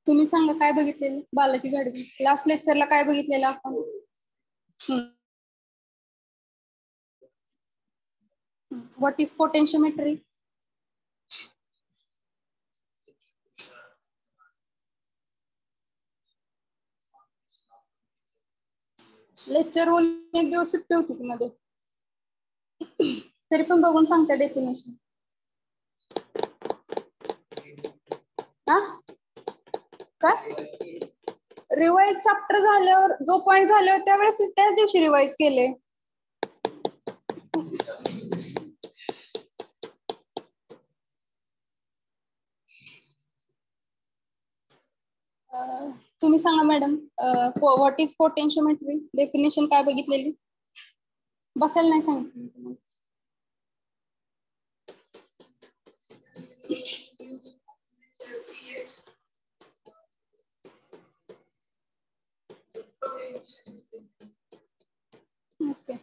तुम्ही सांगा काय बघितलेलं बालाजी गाडगे लास्ट लेक्चरला काय बघितलेलं आपण? What is पोटेन्शियोमेट्री? लेक्चर होऊन एक दिवस सुट्टी होती ती मध्ये, तरी पण बघून सांगता डेफिनेशन. हा काय रिवाइज चॅप्टर झाल्यावर जो पॉइंट झाल्यावर त्यावेळेस त्याच दिवशी रिवाइज केले. तुम्ही सांगा मॅडम, व्हॉट इज पोटेन्शियोमेट्री डेफिनेशन काय बघितलेली? बसायला नाही सांगितलं. ओके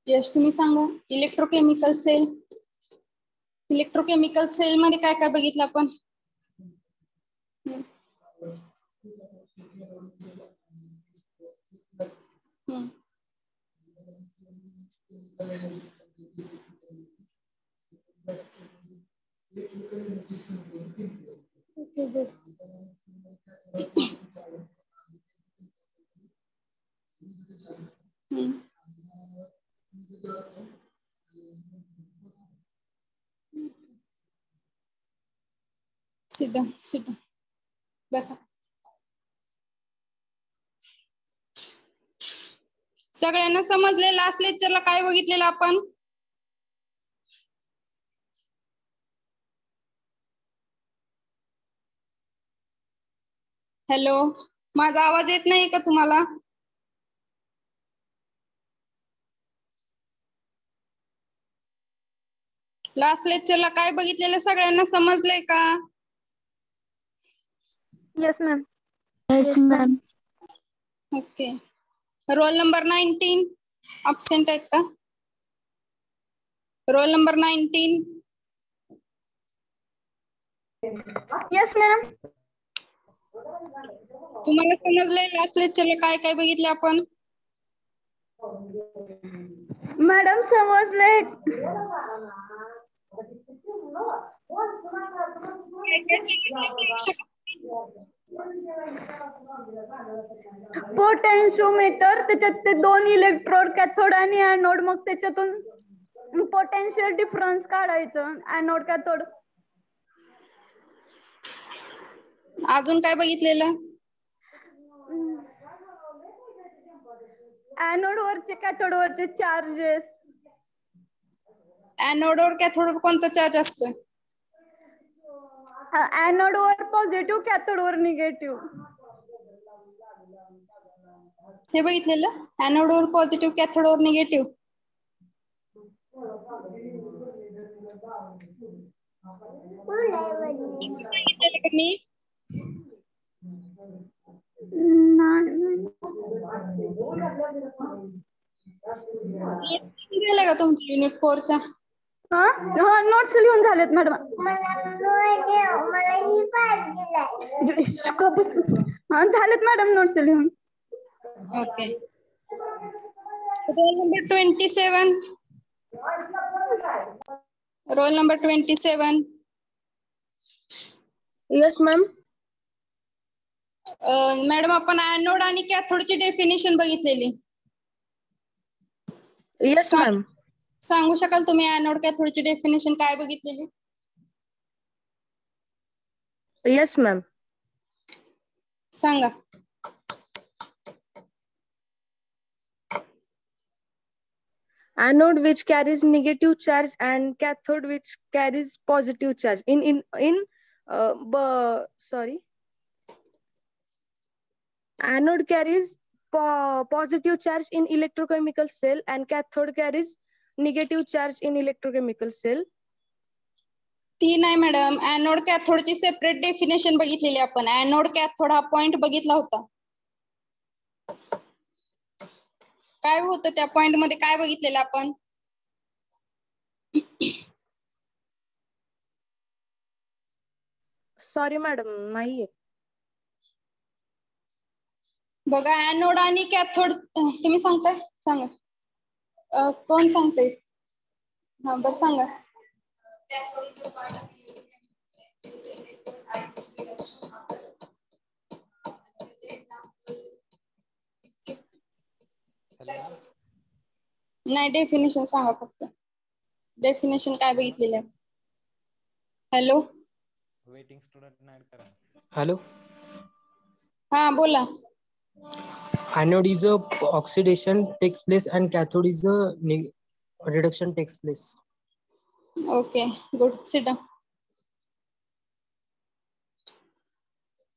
यश तुम्ही सांगा. इलेक्ट्रोकेमिकल सेल, इलेक्ट्रोकेमिकल सेल मध्ये काय काय बघितलं आपण? Okay, good. Sit down, sit down. बसा. सगळ्यांना समजले लास्ट लेक्चरला काय बघितलेलं आपण? हॅलो, माझा आवाज येत नाही का तुम्हाला? लास्ट लेक्चरला काय बघितलेलं सगळ्यांना समजलंय का? Yes, ma'am. Yes, ma'am. Okay. Roll number 19 absent आहेत का? Roll number 19. Yes, ma'am. तुम्हाला समजलंय लास्ट लेक्चरला काय काय बघितलं आपण? मॅडम समजले. पोटेन्शियोमीटर, त्याच्यात ते दोन इलेक्ट्रोड कॅथोड आणि एनोड, मग त्याच्यातून पोटेन्शियल डिफरन्स काढायचं एनोड कॅथोड. अजून काय बघितलेलं? एनोड वरचे कॅथोड वरचे चार्जेस. एनोड वर कॅथोड कोणता चार्ज असतो? एनोड वर पॉझिटिव्ह, कॅथोड वर निगेटिव्ह. हे बघितलेलं एनोड वर पॉझिटिव्ह, कॅथोड वर निगेटिव्ह. का तुमच्या युनिट 4 च्या? नोट्स लिहून झालेत मॅडम. झालेत मॅडम नोट्स लिहून. Okay. Roll number 27. Roll number 27. Yes, ma'am. Madam आपण एनोड आणि कॅथोडची डेफिनेशन बघितलेली. Yes, ma'am. सांगू शकाल तुम्ही एनोड कॅथोडची डेफिनेशन काय बघितलेली? Yes, ma'am. सांगा. Anode which carries negative charge and cathode which carries positive charge. Anode carries positive charge in electrochemical cell and cathode carries negative charge in electrochemical cell. ती नाही madam, anode कॅथोडची separate definition बघितलेली आपण. Anode cathode हा point बघितला होता. काय होतं त्या पॉइंट मध्ये, काय बघितलेलं आपण? सॉरी मॅडम, नाहीये. बघा ऍनोड आणि कॅथोड तुम्ही सांगताय, सांगा. कोण सांगते? हा बरं सांगा. नाही, डेफिनेशन सांगा फक्त. डेफिनेशन काय बघितलेलं आहे? हॅलो वेटिंग स्टुडंट ऍड करा. हॅलो, हा बोला. anode is a oxidation takes place and cathode is a reduction takes place. Okay good, sit down.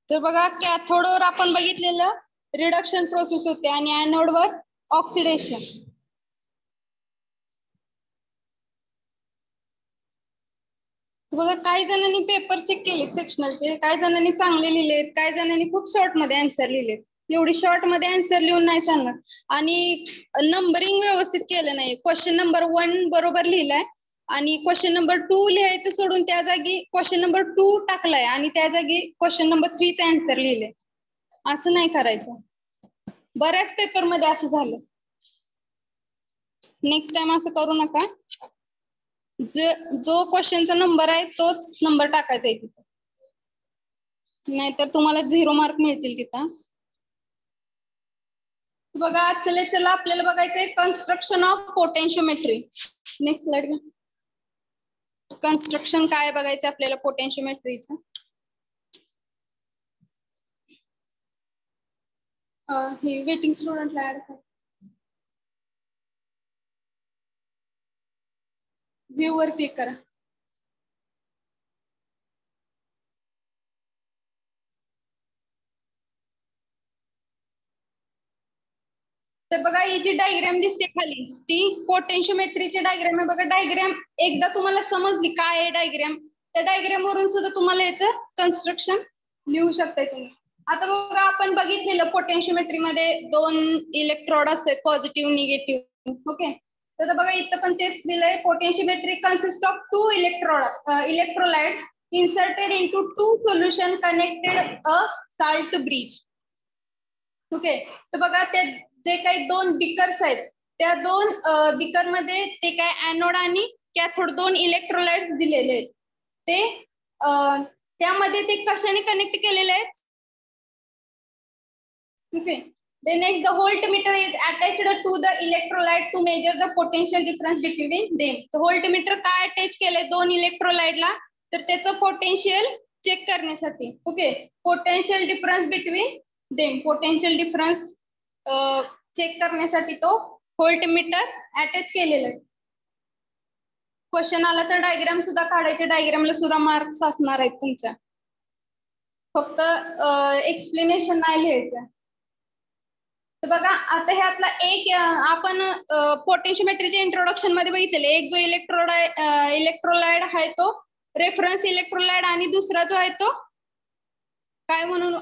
तर बघा कॅथोडवर आपण बघितलेलं रिडक्शन प्रोसेस होते आणि ऍनोडवर ऑक्सिडेशन. बघा काही जणांनी पेपर चेक केले सेक्शनलचे, काही जणांनी चांगले लिहिलेत, काही जणांनी खूप शॉर्ट मध्ये आन्सर लिहिलेत. एवढी शॉर्ट मध्ये आन्सर लिहून नाही चालणार. आणि नंबरिंग व्यवस्थित केलं नाही. क्वेश्चन नंबर 1 बरोबर लिहिलाय आणि क्वेश्चन नंबर 2 लिहायचं सोडून त्या जागी क्वेश्चन नंबर 2 टाकलाय आणि त्या जागी क्वेश्चन नंबर 3 चे आन्सर लिहिले. असं नाही करायचं. बऱ्याच पेपर मध्ये असं झालं. नेक्स्ट टाइम असं करू नका. जो क्वेश्चनचा नंबर आहे तोच नंबर टाकायचा आहे तिथं, नाहीतर तुम्हाला 0 मार्क मिळतील तिथं. बघा चला आपल्याला बघायचंय कन्स्ट्रक्शन ऑफ पोटेन्शियोमेट्री. नेक्स्ट स्लाइड घ्या. कन्स्ट्रक्शन काय बघायचं आपल्याला पोटेन्शियोमेट्रीचं. ही वेटिंग स्टुडंटला ऍड करा. व्ह्यू वर क्लिक करा. तर बघा ही जी डायग्राम दिसते खाली ती पोटेन्शियोमेट्रीची डायग्राम आहे. बघा डायग्राम एकदा तुम्हाला समजली काय आहे डायग्राम, त्या डायग्राम वरून सुद्धा तुम्हाला याचं कन्स्ट्रक्शन लिहू शकताय तुम्ही. आता बघा आपण बघितलेलं पोटेन्शियोमेट्री मध्ये 2 इलेक्ट्रोड असतात, पॉझिटिव्ह निगेटिव्ह. ओके, तर बघा इथं पण तेच दिलंय. Potentiometry consist of 2 electrolyte inserted into 2 solution connected a salt bridge. Okay, तर बघा ते जे काही 2 बिकर्स आहेत त्या 2 बिकर मध्ये ते काय ऍनोड आणि कॅथोड 2 इलेक्ट्रोलाइट्स दिलेले आहेत. ते त्यामध्ये ते कशाने कनेक्ट केलेले आहेत. Okay, then next the voltmeter is attached to the electrolyte to measure the potential difference between them. तर व्होल्टमीटर काय अटॅच केलंय 2 इलेक्ट्रोलाइटला, तर त्याचं पोटेन्शियल चेक करण्यासाठी. Okay, potential difference between them, potential difference check करण्यासाठी तो व्होल्टमीटर अटॅच केलेला आहे. क्वेश्चन आला तर डायग्राम सुद्धा काढायचे, डायग्रामला सुद्धा मार्क्स असणार आहेत तुमच्या. फक्त एक्सप्लेनेशन नाही लिहायचं. तर बघा आता ह्यातला एक आपण पोटेन्शियोमेट्रीच्या इंट्रोडक्शन मध्ये बघितलेले, एक जो इलेक्ट्रोलाइड आहे तो रेफरन्स इलेक्ट्रोलाइड आणि दुसरा जो आहे तो काय म्हणून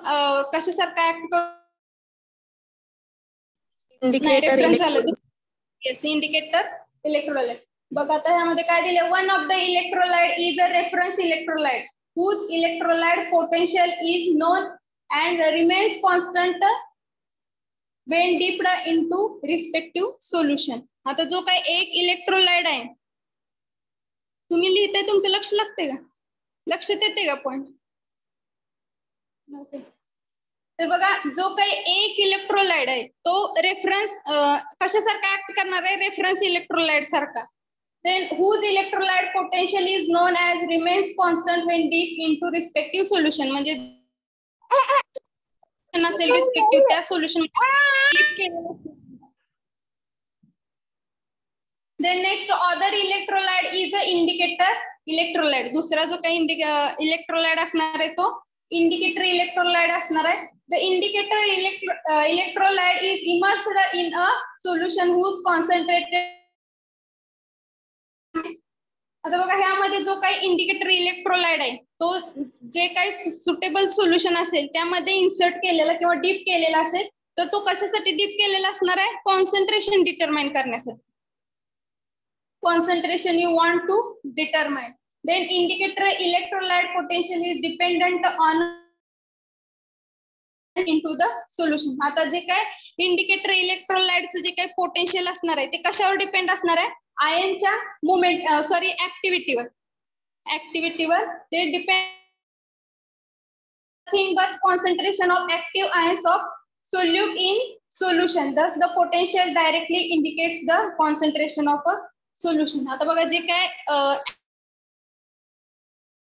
कशासारखा ऍक्ट रेफरन्स झालं. Yes, indicator electrolyte. बघा आता ह्यामध्ये काय दिले, one of the electrolyte is a reference electrolyte whose electrolyte potential is known and remains constant when dipped into respective solution. आता जो काय एक इलेक्ट्रोलाइट आहे तुम्ही लिहिताय, तुमचं लक्ष लागते का, लक्षात येते का पॉइंट? तर बघा जो काही एक इलेक्ट्रोलाइट आहे तो रेफरन्स कशासारखा ऍक्ट करणार आहे, रेफरन्स इलेक्ट्रोलाइट सारखा. Then whose electrolyte potential is known as remains constant when dipped into respective solution. म्हणजे नसेल रिस्पेक्टिव्ह त्या solution. Then next other electrolyte is the indicator electrolyte. दुसरा जो काही इलेक्ट्रोलाइट असणार आहे तो इंडिकेटर इलेक्ट्रोलाइट असणार आहे. The indicator electrolyte is immersed in a solution whose concentrated. आता बघा ह्यामध्ये जो काही इंडिकेटर इलेक्ट्रोलाइट आहे तो जे काही सुटेबल सोल्युशन असेल त्यामध्ये इन्सर्ट केलेला किंवा डीप केलेला असेल, तर तो कशासाठी डीप केलेला असणार आहे, कॉन्सन्ट्रेशन डिटरमाइन करण्यासाठी. Concentration you want to determine. Then indicator electrolyte potential is dependent on into the solution. आता जे काय इंडिकेटर इलेक्ट्रोलाइटचं जे काय पोटेन्शियल असणार आहे ते कशावर डिपेंड असणार आहे? आयनच्या मुवमेंट सॉरी ऍक्टिव्हिटीवर ते depend but concentration of active ions of solute in solution. Thus the potential directly indicates the concentration of a solution. आता बघा जे काय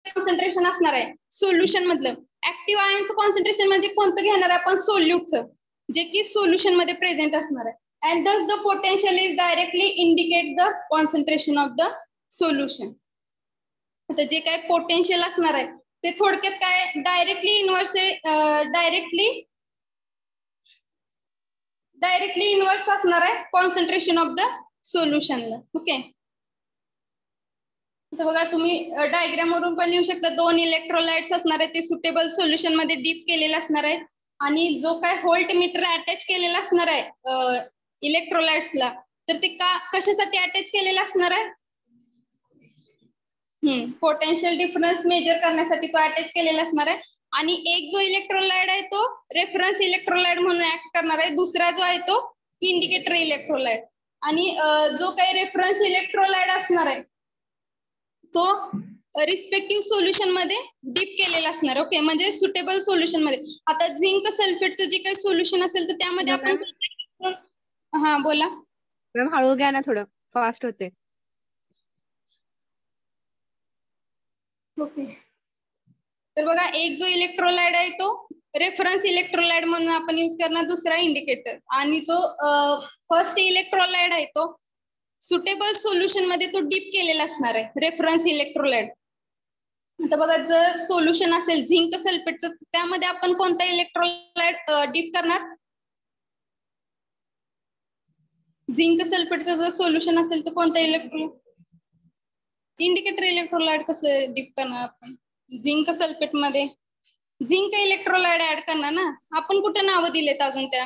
कॉन्सन्ट्रेशन असणार आहे सोल्युशन मधलं ऍक्टिव्ह आयनचं कॉन्सन्ट्रेशन म्हणजे कोणतं घेणार आहे आपण? सोल्यूटचं, जे की सोल्युशन मध्ये प्रेझेंट असणार आहे. And thus the potential is directly indicate the concentration of the solution. आता जे काय पोटेन्शियल असणार आहे ते थोडक्यात काय डायरेक्टली इन्व्हर्स असणार आहे कॉन्सन्ट्रेशन ऑफ द सोल्युशनला. ओके, तर बघा तुम्ही डायग्राम वरून पण लिहू शकता. 2 इलेक्ट्रोलाइट्स असणार आहे ते सुटेबल सोल्युशन मध्ये डीप केलेले असणार आहे आणि जो काय व्होल्ट मीटर अटॅच केलेला असणार आहे इलेक्ट्रोलाइट्सला तर ते कशासाठी अटॅच केलेला असणार आहे? पोटेन्शियल डिफरन्स मेजर करण्यासाठी तो अटॅच केलेला असणार आहे. आणि एक जो इलेक्ट्रोलाइट आहे तो रेफरन्स इलेक्ट्रोलाइट म्हणून ऍक्ट करणार आहे, दुसरा जो आहे तो इंडिकेटर इलेक्ट्रोलाइट. आणि जो काही रेफरन्स इलेक्ट्रोलाइट असणार आहे तो रिस्पेक्टिव्ह सोल्युशन मध्ये डीप केलेला असणार. ओके, म्हणजे सुटेबल सोल्युशन मध्ये. आता झिंक सल्फेटचं जे काही सोल्युशन असेल तर त्यामध्ये आपण हा बोला मॅम, हळू घ्या ना, थोडं फास्ट होते. ओके, तर बघा एक जो इलेक्ट्रोलाइट आहे तो रेफरन्स इलेक्ट्रोलाइट म्हणून आपण यूज करणार, दुसरा इंडिकेटर. आणि जो फर्स्ट इलेक्ट्रोलाइट आहे तो सुटेबल सोल्युशन मध्ये तो डीप केलेला असणार आहे, रेफरन्स इलेक्ट्रोलाइट. आता बघा जर सोल्युशन असेल झिंक सल्फेटचं त्यामध्ये आपण कोणता इलेक्ट्रोलाइट डीप करणार? झिंक सल्फेटचं जर सोल्युशन असेल तर कोणता इंडिकेटर इलेक्ट्रोलाइट कसं डीप करणार आपण? झिंक सल्फेट मध्ये झिंक इलेक्ट्रोलाइट ऍड करणार ना. आपण कुठे नावं दिलेत अजून त्या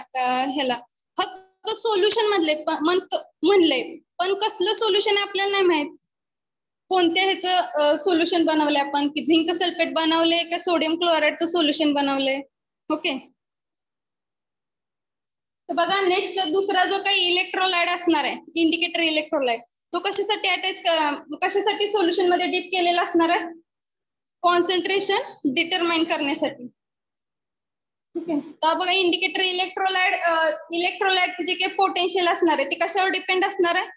ह्याला? फक्त सोल्युशन मधले म्हणलंय, पण कसलं सोल्युशन आहे आपल्याला नाही माहित. कोणत्या ह्याचं सोल्युशन बनवलंय आपण, की झिंक सल्फेट बनवलंय का सोडियम क्लोराइडचं सोल्युशन बनवलंय. ओके, तर बघा नेक्स्ट दुसरा जो काही इलेक्ट्रोलाइट असणार आहे इंडिकेटर इलेक्ट्रोलाइट तो कशासाठी सोल्युशन मध्ये डीप केलेला असणार आहे? कॉन्सन्ट्रेशन डिटरमाइन करण्यासाठी. ठीक आहे, तर बघा इंडिकेटर इलेक्ट्रोलाइटचं जे काही पोटेन्शियल असणार आहे ते कशावर डिपेंड असणार आहे?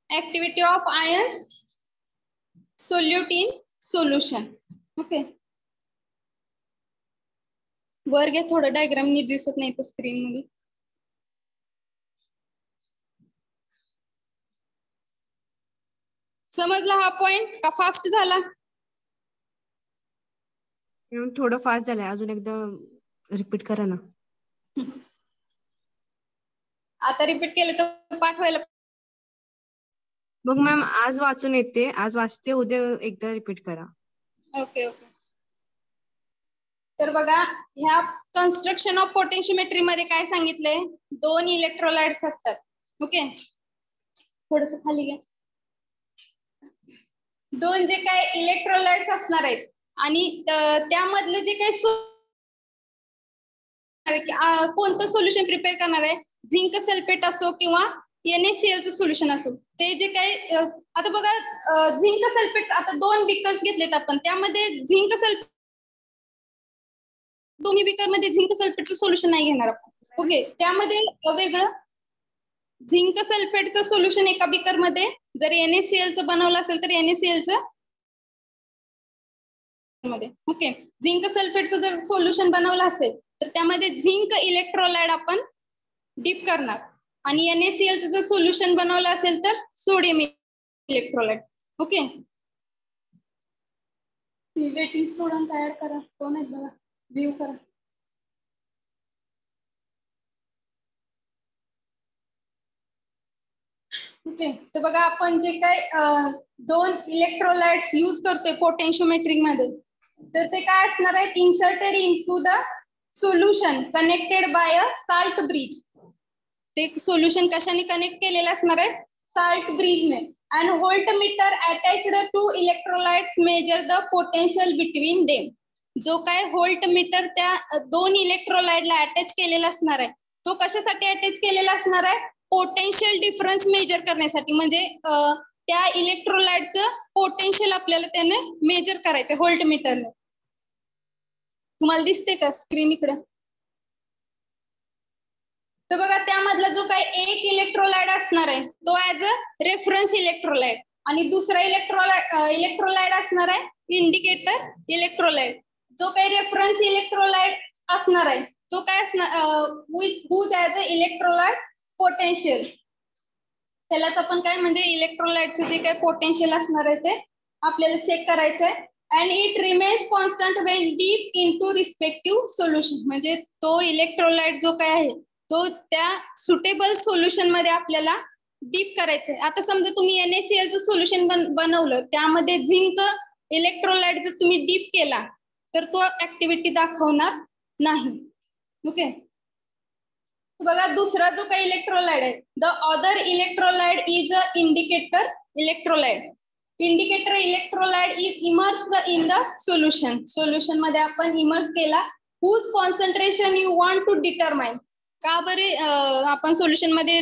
Activity of ions solute in solution. Okay, वर घ्या थोडं, डायग्राम नीट दिसत नाही तर स्क्रीन मध्ये. समजला हा पॉइंट का फास्ट झाला? थोडं फास्ट झालंय, अजून एकदा रिपीट करा ना. आता रिपीट केलं तर पाठवायला. मग मॅम आज वाचून येते, आज वाचते, उद्या एकदा रिपीट करा. ओके ओके, तर बघा ह्या कन्स्ट्रक्शन ऑफ पोटेन्शियोमेट्री मध्ये काय सांगितलंय? 2 इलेक्ट्रोलाइट्स असतात. ओके, थोडस खाली घ्या. 2 जे काय इलेक्ट्रोलाइट्स असणार आहेत आणि त्यामधलं जे काही कोणतं सोल्युशन प्रिपेअर करणार आहे, झिंक सल्फेट असो किंवा NaCl चं सोल्युशन असो, ते जे काही आता बघा झिंक सल्फेट, आता 2 बिकर्स घेतलेत आपण, त्यामध्ये झिंक सल्फेट दोन्ही बिकर मध्ये झिंक सल्फेटचं सोल्युशन नाही घेणार आपण. ओके, त्यामध्ये वेगळं झिंक सल्फेटचं सोल्युशन एका बिकर मध्ये जर NaCl चं बनवलं असेल तर NaCl चं मध्ये. ओके, झिंक सल्फेटचं जर सोल्युशन बनवलं असेल तर त्यामध्ये झिंक इलेक्ट्रोलाइट आपण डीप करणार आणि NaCl चं जर सोल्युशन बनवलं असेल तर sodium electrolyte. Okay, waiting student add करा, कोण आहेत बघा, व्ह्यू करा. ओके, तर बघा आपण जे काय 2 इलेक्ट्रोलाइट्स यूज करतोय पोटेन्शियोमेट्री मध्ये तर ते काय असणार आहेत? Inserted into the solution connected by a salt bridge. ते सोल्युशन कशाने कनेक्ट केलेलं असणार आहे? Salt ब्रिजने. and voltmeter attached to electrolytes measure the potential between them. जो काय व्होल्टमीटर त्या दोन इलेक्ट्रोलाइटला अटॅच केलेला असणार आहे तो कशासाठी अटॅच केलेला असणार आहे पोटेन्शियल डिफरन्स मेजर करण्यासाठी म्हणजे त्या इलेक्ट्रोलाइटचं पोटेन्शियल आपल्याला त्याने मेजर करायचं व्होल्टमीटरने. तुम्हाला दिसते का स्क्रीन इकडे? तर बघा त्यामधला जो काही एक इलेक्ट्रोलाइट असणार आहे तो ऍज अ रेफरन्स इलेक्ट्रोलाइट आणि दुसरा इलेक्ट्रोलाइट असणार आहे इंडिकेटर इलेक्ट्रोलाइट. जो काही रेफरन्स इलेक्ट्रोलाइट असणार आहे तो काय असणार whose as a electrolyte potential. त्यालाच आपण काय म्हणजे इलेक्ट्रोलाइटचं जे काही पोटेन्शियल असणार आहे ते आपल्याला चेक करायचं आहे. and it remains constant when deep into respective solution. म्हणजे तो इलेक्ट्रोलाइट जो काय आहे तो त्या सुटेबल सोल्युशन मध्ये आपल्याला डीप करायचं आहे. आता समजा तुम्ही NaCl चं सोल्युशन बनवलं त्यामध्ये झिंक इलेक्ट्रोलाइट जर तुम्ही डीप केला तर तो ऍक्टिव्हिटी दाखवणार नाही. ओके बघा दुसरा जो काही इलेक्ट्रोलाइट आहे the other electrolyte is a indicator electrolyte. Indicator electrolyte is immersed in the solution. Solution मध्ये आपण इमर्स केला. Whose concentration you want to determine. का बरे आपण सोल्युशन मध्ये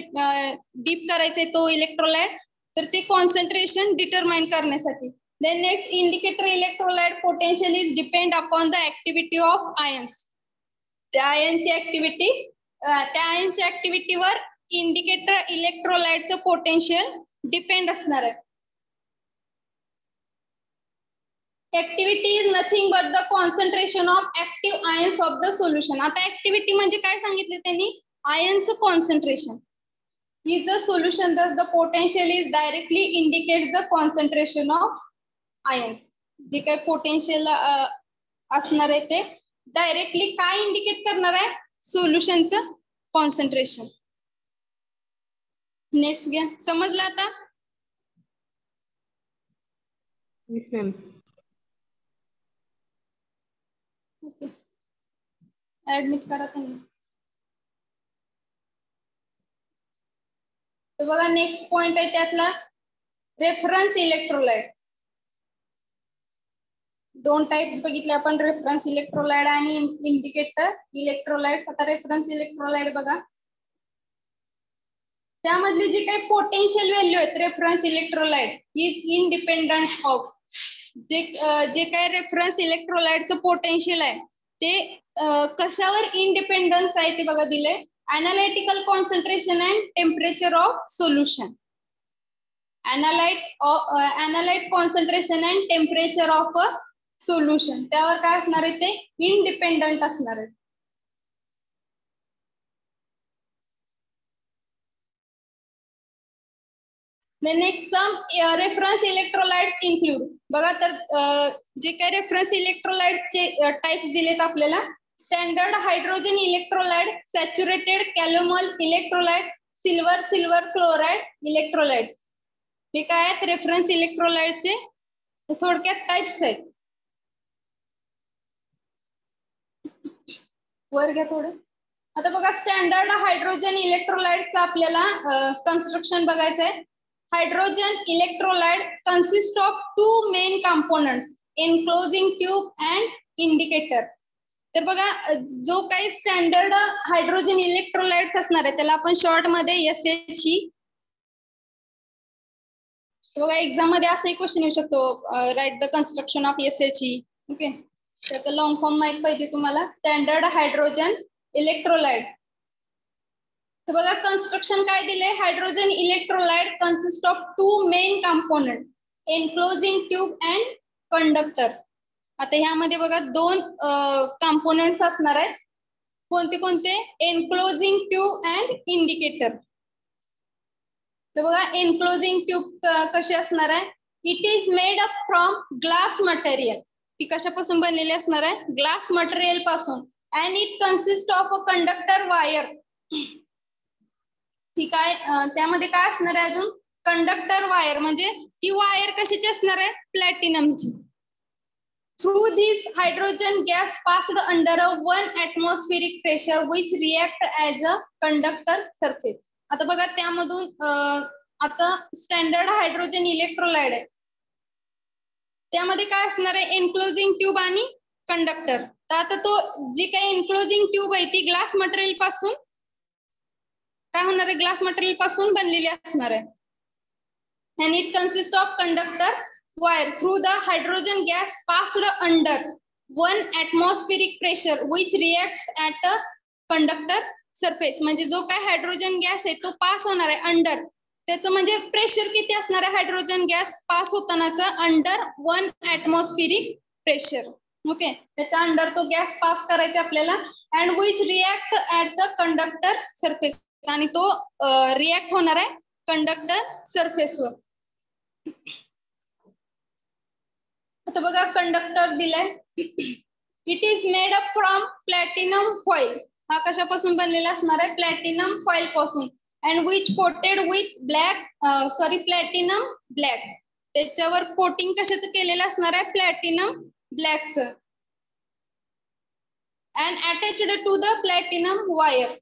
डीप करायचंय तो इलेक्ट्रोलाइट तर ते कॉन्सन्ट्रेशन डिटरमाइन करण्यासाठी. Then next indicator electrolyte potential is depend upon the activity of ions. त्या आयनची ऍक्टिव्हिटी वर इंडिकेटर इलेक्ट्रोलाइटचं पोटेन्शियल डिपेंड असणार आहे. Activity is nothing but the concentration of active ions of the solution. आता activity म्हणजे काय सांगितले त्यांनी आयनचं concentration is a solution thus the potential is directly indicates the concentration of ions. जे काही पोटेन्शियल असणार आहे ते डायरेक्टली काय इंडिकेट करणार आहे सोल्युशनचं कॉन्सन्ट्रेशन. नेक्स्ट घ्या समजलं आता? Yes ma'am. ओके ऍडमिट करा त्यांनी. तर बघा नेक्स्ट पॉइंट आहे त्यातला रेफरन्स इलेक्ट्रोलाइट. दोन टाइप्स बघितले आपण रेफरन्स इलेक्ट्रोलाइट आणि इंडिकेटर इलेक्ट्रोलाइट. आता रेफरन्स इलेक्ट्रोलाइट बघा त्यामधले जे काही पोटेन्शियल व्हॅल्यू आहेत reference electrolyte is independent of. जे काही रेफरन्स इलेक्ट्रोलाइटचं पोटेन्शियल आहे ते कशावर इंडिपेंडन्स आहे ते बघा दिले. analytical concentration and temperature of solution. Analyte concentration and temperature of a solution त्यावर काय असणार आहे ते इंडिपेंडंट असणार आहे. The next some reference electrolytes include. बघा तर जे काही रेफरन्स इलेक्ट्रोलाइट्स चे टाइप्स दिलेत आपल्याला standard hydrogen electrolyte, saturated calomel electrolyte, silver chloride electrolytes. हे काय आहेत रेफरन्स इलेक्ट्रोलाइटचे थोडक्यात टाइप्स आहेत. वर घ्या थोडं. आता बघा स्टँडर्ड हायड्रोजन इलेक्ट्रोलाइटचं आपल्याला कन्स्ट्रक्शन बघायचं आहे. Hydrogen electrolyte consist of two main components enclosing tube and indicator. तर बघा जो काही स्टँडर्ड हायड्रोजन इलेक्ट्रोलाइट्स असणार आहे त्याला आपण शॉर्ट मध्ये SHE. बघा एक्झाम मध्ये असंही क्वेश्चन येऊ शकतो write the construction of SHE. Okay त्याचा लॉंग फॉर्म माहित पाहिजे तुम्हाला. Standard hydrogen electrolyte. तर बघा कन्स्ट्रक्शन काय दिले hydrogen electrolyte consist of two main component enclosing tube and conductor. आता ह्यामध्ये बघा दोन कंपोनेंट्स असणार आहेत. कोणते कोणते एनक्लोजिंग ट्यूब अँड इंडिकेटर. तर बघा एनक्लोजिंग ट्यूब कशी असणार आहे it is made up from glass material. ती कशापासून बनलेली असणार आहे ग्लास मटेरियल पासून. And it consist of a conductor wire. ती काय त्यामध्ये काय असणार आहे अजून कंडक्टर वायर म्हणजे ती वायर कशाची असणार आहे प्लॅटिनमची. Through this hydrogen gas passed under a 1 atmospheric pressure which react as a conductor surface. आता बघा त्यामधून आता स्टँडर्ड हायड्रोजन इलेक्ट्रोलाइड आहे, त्यामध्ये काय असणार आहे, एन्क्लोजिंग ट्यूब आणि कंडक्टर. तर आता तो जी काही एन्क्लोजिंग ट्यूब आहे ती ग्लास मटेरियल पासून काय होणार आहे, ग्लास मटेरियल पासून बनलेली असणार आहे. and it consists of conductor wire through the hydrogen gas passed under 1 atmospheric pressure which reacts at a conductor surface. म्हणजे जो काय हायड्रोजन गॅस आहे तो पास होणार आहे अंडर, त्याचं म्हणजे प्रेशर किती असणार आहे हायड्रोजन गॅस पास होतानाचा, अंडर 1 atmospheric pressure. ओके, त्याच्या अंडर तो गॅस पास करायचा आपल्याला. and which react at the conductor surface, आणि तो रिॲक्ट होणार आहे कंडक्टर सरफेसवर. आता बघा कंडक्टर दिलाय, it is made up from platinum foil. हा कशापासून बनलेला असणार आहे, प्लॅटिनम फॉइल पासून. And which coated with platinum black. त्याच्यावर कोटिंग कशाचं केलेलं असणार आहे, प्लॅटिनम ब्लॅकचं. And attached to the platinum wire.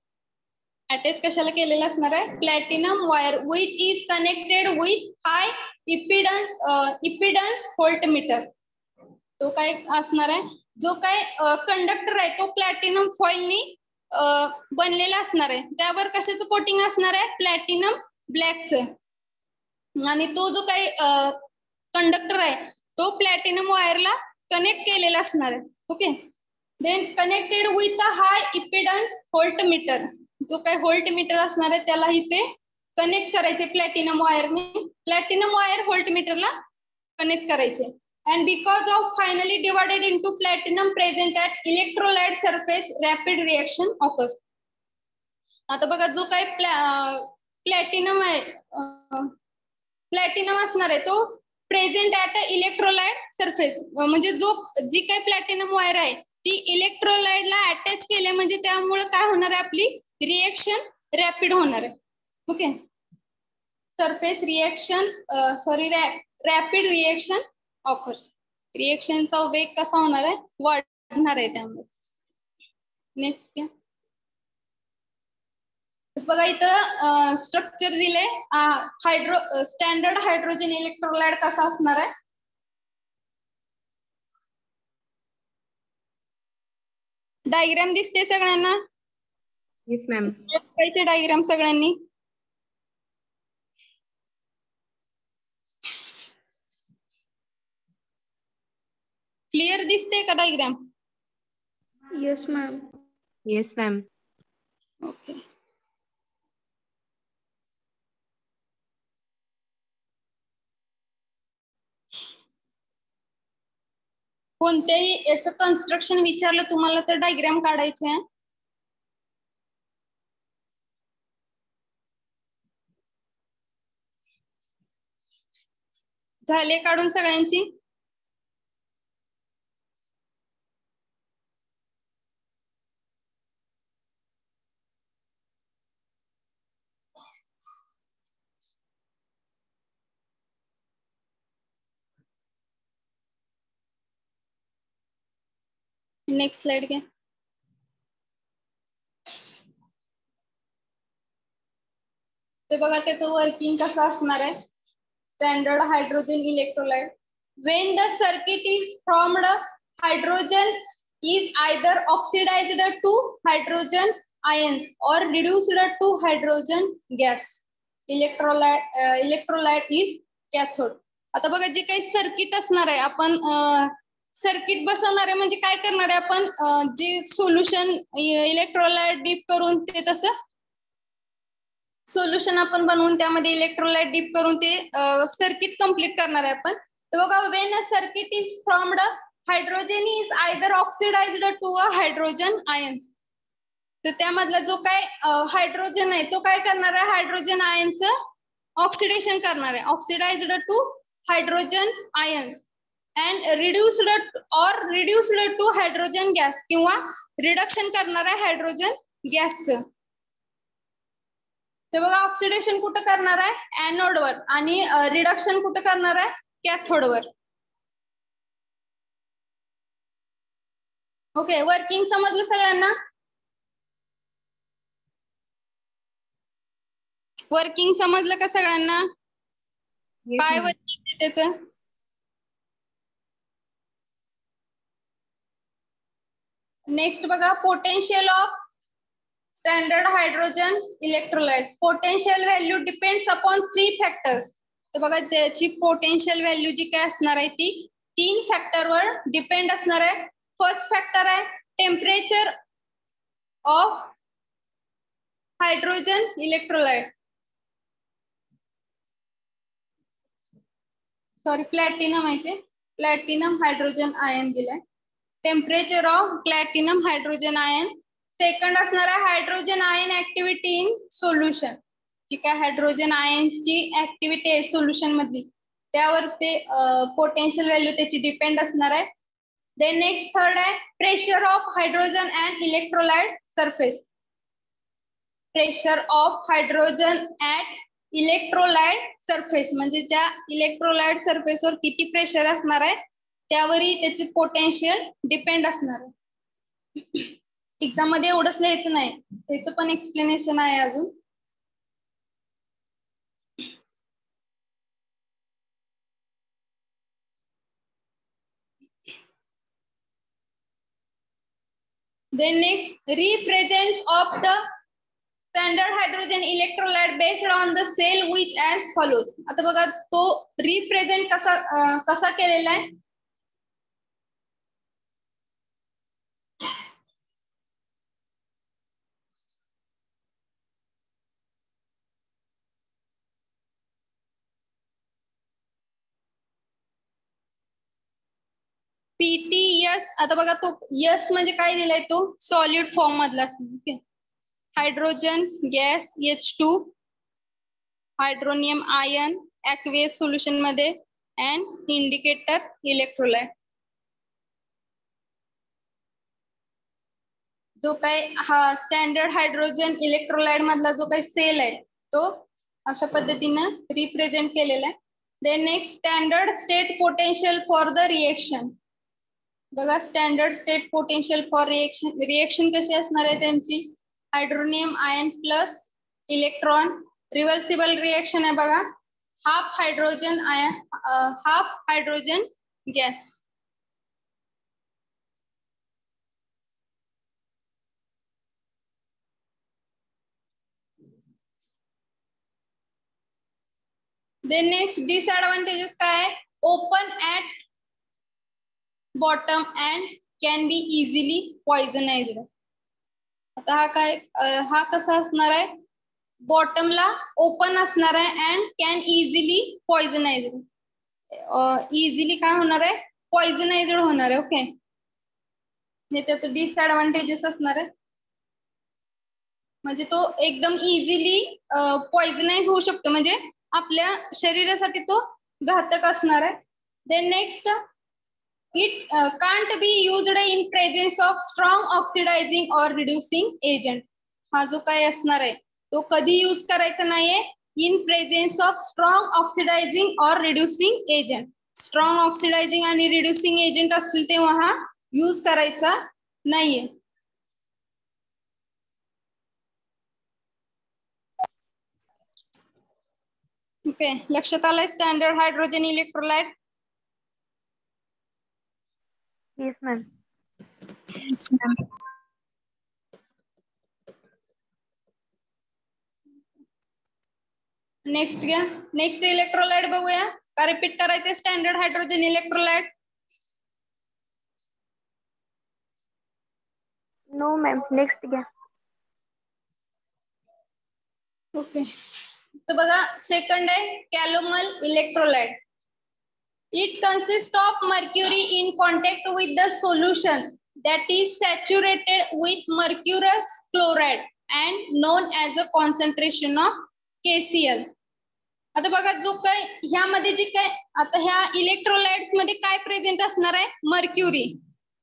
Attach कशाला केलेलं असणार आहे, platinum wire, which is connected with high impedance voltmeter. तो काय असणार आहे, जो काय कंडक्टर आहे तो प्लॅटिनम फॉइलनी बनलेला असणार आहे. त्यावर कशाचं कोटिंग असणार आहे, प्लॅटिनम ब्लॅकचं. आणि तो जो काही कंडक्टर आहे तो प्लॅटिनम वायरला कनेक्ट केलेला असणार आहे. Okay, then connected with a high impedance voltmeter. जो काही व्होल्टमीटर असणार आहे त्याला इथे कनेक्ट करायचे प्लॅटिनम वायरने. प्लॅटिनम वायर व्होल्टमीटरला कनेक्ट करायचे. And because of finally divided into platinum present at electrolyte surface, rapid reaction occurs. आता बघा जो काही प्लॅटिनम आहे, प्लॅटिनम असणार आहे तो प्रेझेंट ऍट इलेक्ट्रोलाइट सरफेस. म्हणजे जी काही प्लॅटिनम वायर आहे ती इलेक्ट्रोलाइटला अटॅच केले म्हणजे त्यामुळे काय होणार आहे, आपली रिएक्शन रॅपिड होणार आहे. Okay, surface reaction rapid reaction occurs. रिएक्शनचा वेग कसा होणार आहे, वाढणार आहे त्यामुळे. नेक्स्ट बघा इथं स्ट्रक्चर दिले, स्टँडर्ड हायड्रोजन इलेक्ट्रोलाइट कसा असणार आहे. डायग्राम दिसते सगळ्यांना? Yes ma'am. डायग्राम सगळ्यांनी क्लिअर दिसते का diagram? Yes ma'am. Yes ma'am. Okay, कोणत्याही याचं कन्स्ट्रक्शन विचारलं तुम्हाला तर डायग्राम काढायचे आहे. झाले काढून सगळ्यांची? नेक्स्ट स्लाइड घ्या. ते बघा त्याचं वर्किंग कसं असणार आहे, standard hydrogen electrolyte. When the circuit is formed, hydrogen is either oxidized to hydrogen ions or reduced to hydrogen gas. Electrolyte is cathode. आता बघा जे काही सर्किट असणार आहे, आपण सर्किट बसवणार आहे म्हणजे काय करणार आहे आपण, जे सोल्युशन इलेक्ट्रोलाइट डीप करून ते तसं सोल्युशन आपण बनवून त्यामध्ये इलेक्ट्रोलाइट डीप करून ते सर्किट कंप्लीट करणार आहे आपण. तर बघा when a circuit is formed, hydrogen is either oxidised to a hydrogen ions. तर त्यामधला जो काय हायड्रोजन आहे तो काय करणार आहे, हायड्रोजन आयनचं ऑक्सिडेशन करणार आहे, oxidised two hydrogen ions. And reduced two hydrogen gas, किंवा रिडक्शन करणार आहे हायड्रोजन गॅसचं. ते बघा ऑक्सिडेशन कुठं करणार आहे, एनोडवर, आणि रिडक्शन कुठं करणार आहे, कॅथोडवर. ओके, वर्किंग समजलं सगळ्यांना? वर्किंग समजलं का सगळ्यांना? काय वर्किंग आहे त्याचं? नेक्स्ट बघा, potential of standard hydrogen electrolytes. Potential value depends upon 3 factors. तर बघा त्याची पोटेन्शियल व्हॅल्यू जी काय असणार आहे ती 3 फॅक्टरवर डिपेंड असणार आहे. फर्स्ट फॅक्टर आहे temperature of hydrogen electrolyte. Sorry, platinum आहे ते. प्लॅटिनम हायड्रोजन आयन दिलाय. Temperature of platinum hydrogen ion. Second असणार आहे hydrogen ion activity in solution. जी काय हायड्रोजन आयनची ऍक्टिव्हिटी आहे सोल्युशन मधली त्यावर ते पोटेन्शियल व्हॅल्यू त्याची डिपेंड असणार आहे. देन नेक्स्ट थर्ड आहे pressure of hydrogen and electrolyte surface. Pressure of hydrogen at electrolyte surface म्हणजे ज्या इलेक्ट्रोलाइट सरफेसवर किती प्रेशर असणार आहे त्यावरही त्याचे पोटेन्शियल डिपेंड असणार आहे. एक्झाम मध्ये एवढंच लिहायचं नाही, त्याचं पण एक्सप्लेनेशन आहे अजून. Then next, represents of the standard hydrogen electrolyte based on the cell which as follows. आता बघा तो रिप्रेझेंट कसा केलेला आहे. PTS. आता बघा तो यस म्हणजे काय दिलाय तो सॉलिड फॉर्म मधला असणार. Okay, hydrogen gas H2, hydronium ion aqueous solution मध्ये अँड इंडिकेटर इलेक्ट्रोलाइट. जो काय हा स्टँडर्ड हायड्रोजन इलेक्ट्रोलाइट मधला जो काही सेल आहे तो अशा पद्धतीने रिप्रेझेंट केलेला आहे. Then next standard state potential for the reaction. बघा standard state potential for reaction. Reaction कशी असणार आहे त्यांची hydronium ion plus electron. Reversible reaction आहे बघा, half hydrogen ion half hydrogen gas. Then next disadvantages काय आहे. Open at bottom and can be easily poisonised. आता हा काय हा कसा असणार आहे बॉटमला ओपन असणार आहे अँड कॅन इझिली पॉइझनाइज्ड. इझिली काय होणार आहे पॉइझनाइज्ड होणार आहे. ओके, हे त्याचं डिसएडवांटेजेस असणार आहे. म्हणजे तो एकदम इझिली पॉइझनाइज होऊ शकतो म्हणजे आपल्या शरीरासाठी तो घातक असणार आहे. Then next it can't be used in presence of strong oxidizing or reducing agent. हा जो काय असणार आहे तो कधी यूज करायचा नाहीये in presence of strong oxidising और रिड्युसिंग एजंट. स्ट्रॉंग ऑक्सिडायझिंग आणि रिड्युसिंग एजंट असतील तेव्हा हा यूज करायचा नाहीये. ओके, लक्षात आलंय standard hydrogen electrolyte. Yes ma'am. Next घ्या. नेक्स्ट इलेक्ट्रोलाइट बघूया का रिपीट करायचे standard hydrogen electrolyte. No ma'am, next घ्या. ओके, तर बघा सेकंड आहे calomel electrolyte. It consist of mercury in contact with the solution that is saturated with mercurous chloride and known as a concentration of KCl. आता बघा जो काय ह्यामध्ये जे काय आता ह्या इलेक्ट्रोलाइट्स मध्ये काय प्रेझेंट असणार आहे mercury.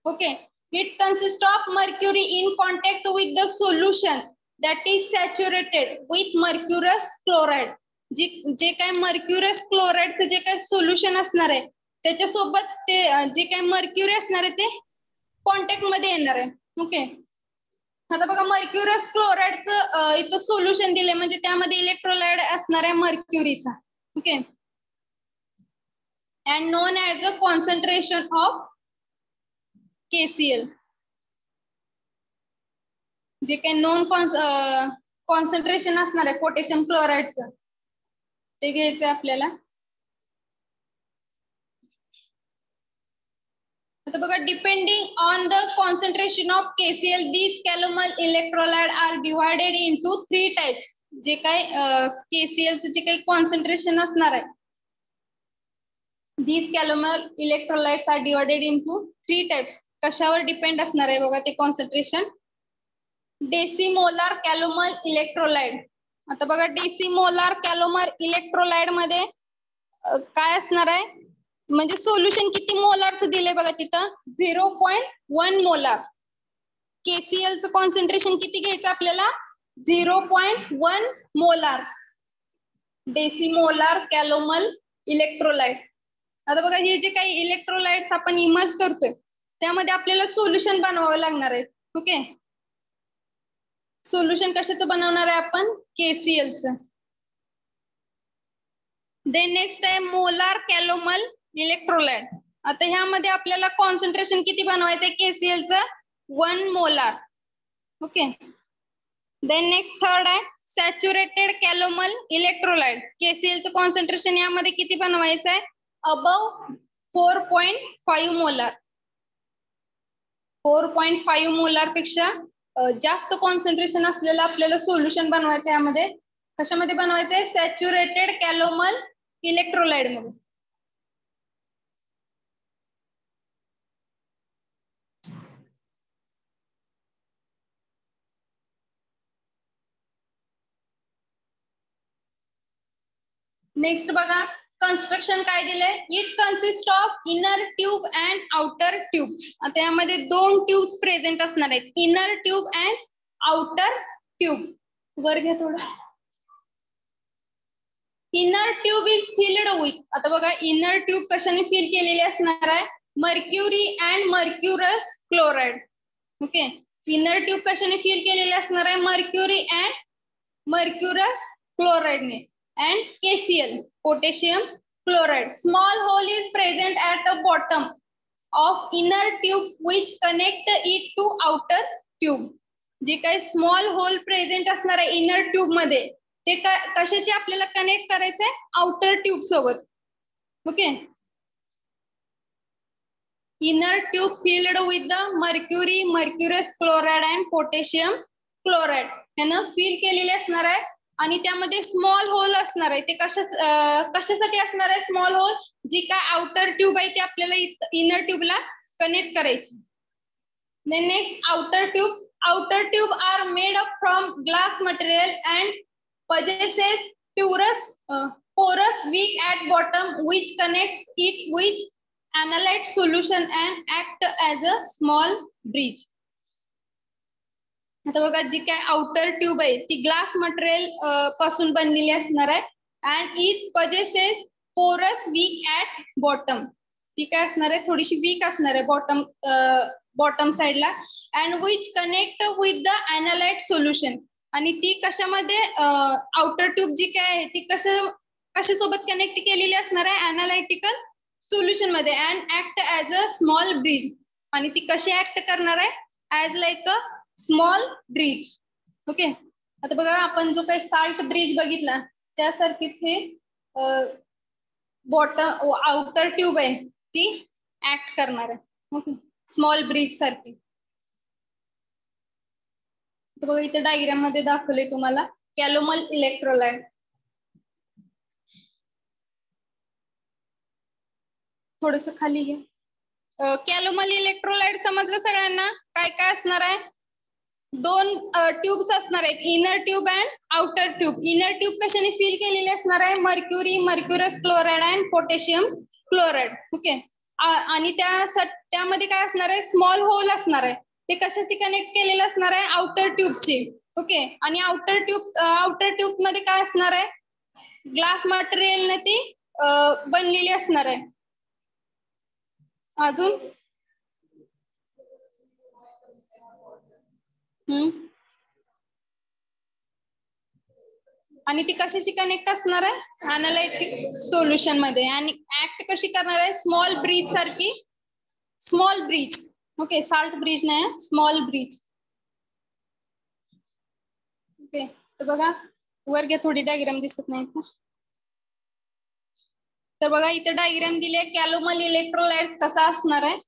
Okay, it consist of mercury in contact with the solution that is saturated with mercurous chloride. जे काय मर्क्युरस क्लोराइडचं जे काय सोल्युशन असणार आहे त्याच्यासोबत ते जे काय मर्क्युरी असणार आहे ते कॉन्टॅक्ट मध्ये येणार आहे. ओके, आता बघा मर्क्युरस क्लोराइडचं इथं सोल्युशन दिले, म्हणजे त्यामध्ये इलेक्ट्रोलाइट असणार आहे मर्क्युरीचा. Okay, and known as a concentration of KCl. जे काही नॉन कॉन्सन्ट्रेशन असणार आहे पोटॅशियम क्लोराइडचं ते घ्यायचं आपल्याला. आता बघा depending on the concentration of KCl these calomel electrolyte are divided into 3 types. जे काय KCl चे जे काही कॉन्सन्ट्रेशन असणार आहे these calomel electrolytes are divided into 3 types. कशावर डिपेंड असणार आहे बघा ते कॉन्सन्ट्रेशन. डेसिमोलार calomel electrolyte. आता बघा डेसिमोलार कॅलोमर इलेक्ट्रोलाइट मध्ये काय असणार आहे, म्हणजे सोल्युशन किती मोलारचं दिलंय बघा तिथं 0.1 मोलार. KCl चं कॉन्सन्ट्रेशन किती घ्यायचं आपल्याला 0.1 मोलार डेसिमोलार कॅलोमल इलेक्ट्रोलाइट. आता बघा हे जे काही इलेक्ट्रोलाइट्स आपण इमर्स करतोय त्यामध्ये आपल्याला सोल्युशन बनवावं लागणार आहे. ओके, सोल्युशन कशाचं बनवणार आहे आपण KCl चं. देन नेक्स्ट आहे मोलार कॅलोमल इलेक्ट्रोलाइट. आता ह्यामध्ये आपल्याला कॉन्सन्ट्रेशन किती बनवायचं आहे KCl चं 1 मोलार. ओके, देन नेक्स्ट थर्ड आहे सॅच्युरेटेड कॅलोमल इलेक्ट्रोलाइट. KCl चं कॉन्सन्ट्रेशन यामध्ये किती बनवायचं आहे अबव 4.5 मोलार. 4.5 मोलार पेक्षा जास्त कॉन्सन्ट्रेशन असलेलं आपल्याला सोल्युशन बनवायचं. यामध्ये कशामध्ये बनवायचं आहे सॅच्युरेटेड कॅलोमल इलेक्ट्रोलाइट मध्ये. नेक्स्ट बघा कन्स्ट्रक्शन काय दिलंय. It consist of inner tube and outer tube. आता यामध्ये 2 ट्यूब्स प्रेझेंट असणार आहेत, inner tube and outer tube. वर घ्या थोडं. Inner tube is filled with. आता बघा इनर ट्यूब कशाने फिल केलेली असणार आहे mercury and mercurous chloride. Okay, inner tube कशाने फिल केलेली असणार आहे मर्क्युरी अँड मर्क्युरस क्लोराइडने. and KCl potassium chloride. Small hole is present at the bottom of inner tube which connect it to outer tube. जे काही small hole present असणार आहे inner tube मध्ये ते कशाशी आपल्याला कनेक्ट करायचंय आउटर ट्यूब सोबत. Okay, inner tube filled with the mercury mercurous chloride and potassium chloride यानं फिल केलेले असणार आहे. आणि त्यामध्ये स्मॉल होल असणार आहे. ते कशासाठी असणार आहे स्मॉल होल, जी काय आउटर ट्यूब आहे ते आपल्याला इनर ट्यूबला कनेक्ट करायची. Next outer tube. Outer tube are made up from glass material and possesses porous weak at bottom which connects it with analyte solution and act as a small bridge. आता बघा जी काय outer tube आहे ती glass material पासून बनलेली असणार आहे. And it possesses porous weak at bottom. ती काय असणार आहे थोडीशी वीक असणार आहे बॉटम साइडला. And which connect with the analyte solution. आणि ती कशामध्ये आउटर ट्यूब जी काय आहे ती कशासोबत कनेक्ट केलेली असणार आहे एनालायटिकल सोल्युशन मध्ये. And act as a small bridge. आणि ती कशी ऍक्ट करणार आहे as like a small bridge. Okay, आता बघा आपण जो काही साल्ट ब्रिज बघितला त्यासारखीच हे बॉटम आउटर ट्यूब आहे ती ऍक्ट करणार आहे. ओके, स्मॉल ब्रिज सारखी. बघा इथे डायग्राम मध्ये दाखवले तुम्हाला कॅलोमल इलेक्ट्रोलाइट. थोडस खाली घ्या. कॅलोमल इलेक्ट्रोलाइट समजलं सगळ्यांना काय काय असणार आहे. 2 ट्यूब्स असणार आहेत inner tube and outer tube. Inner tube कशाने फिल केलेली असणार आहे mercury mercurous chloride and potassium chloride. Okay, आणि त्यामध्ये काय असणार आहे स्मॉल होल असणार आहे. ते कशाशी कनेक्ट केलेलं असणार आहे आउटर ट्यूबची. ओके, आणि आउटर ट्यूब मध्ये काय असणार आहे ग्लास मटेरियलने ती बनलेली असणार आहे. अजून आणि ती कशाशी कनेक्ट असणार आहे अनालिटिक सोल्युशन मध्ये आणि ऍक्ट कशी करणार आहे स्मॉल ब्रिज सारखी small bridge okay salt bridge नाही स्मॉल ब्रिज ओके तर बघा वर घ्या थोडी डायग्राम दिसत नाही तर बघा इथे डायग्राम दिले कॅलोमल इलेक्ट्रोलाइट्स कसा असणार आहे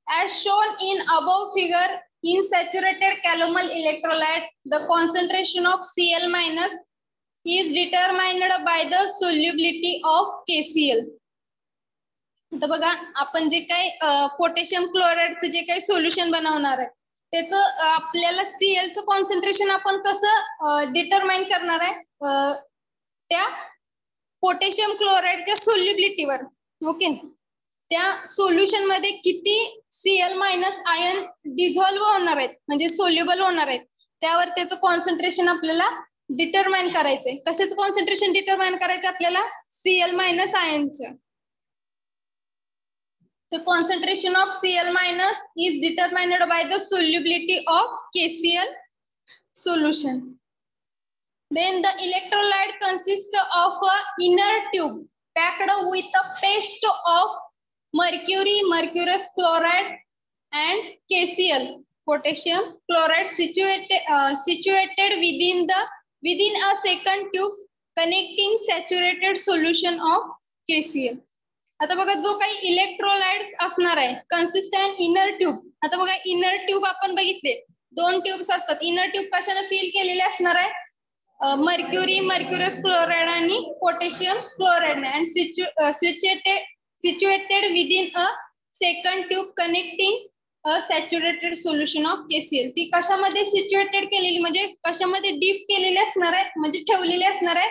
as shown in above figure in saturated calomel electrolyte the concentration of Cl minus is determined by the solubility of KCl आता बघा आपण जे काही पोटॅशियम क्लोराइडचं जे काही सोल्युशन बनवणार आहे त्याचं आपल्याला Cl चं कॉन्सन्ट्रेशन आपण कसं डिटरमाइन करणार आहे त्या पोटॅशियम क्लोराइडच्या सोल्युबिलिटीवर ओके त्या सोल्युशन मध्ये किती Cl मायनस आयन डिझॉल्व्ह होणार आहेत म्हणजे सोल्युबल होणार आहेत त्यावर त्याचं कॉन्सन्ट्रेशन आपल्याला डिटरमाइन करायचंय कशाचं कॉन्सन्ट्रेशन डिटरमाइन करायचं आपल्याला Cl मायनस आयनचं The concentration of Cl minus is determined by the solubility of KCl solution. Then the electrolyte consists of a inner tube packed with a paste of mercury, mercurous chloride, and KCl, potassium chloride, situated within a second tube connecting saturated solution of KCl. आता बघा जो काही electrolytes असणार आहे consistent inner tube आता बघा inner tube आपण बघितले दोन ट्यूब्स असतात इनर ट्यूब कशाने फिल केलेले असणार आहे मर्क्युरी मर्क्युरस क्लोराइड आणि पोटॅशियम क्लोराइड आणि situated within a second tube connecting a saturated solution of KCl ती कशामध्ये सिच्युएटेड केलेली म्हणजे कशामध्ये डीप केलेली असणार आहे म्हणजे ठेवलेली असणार आहे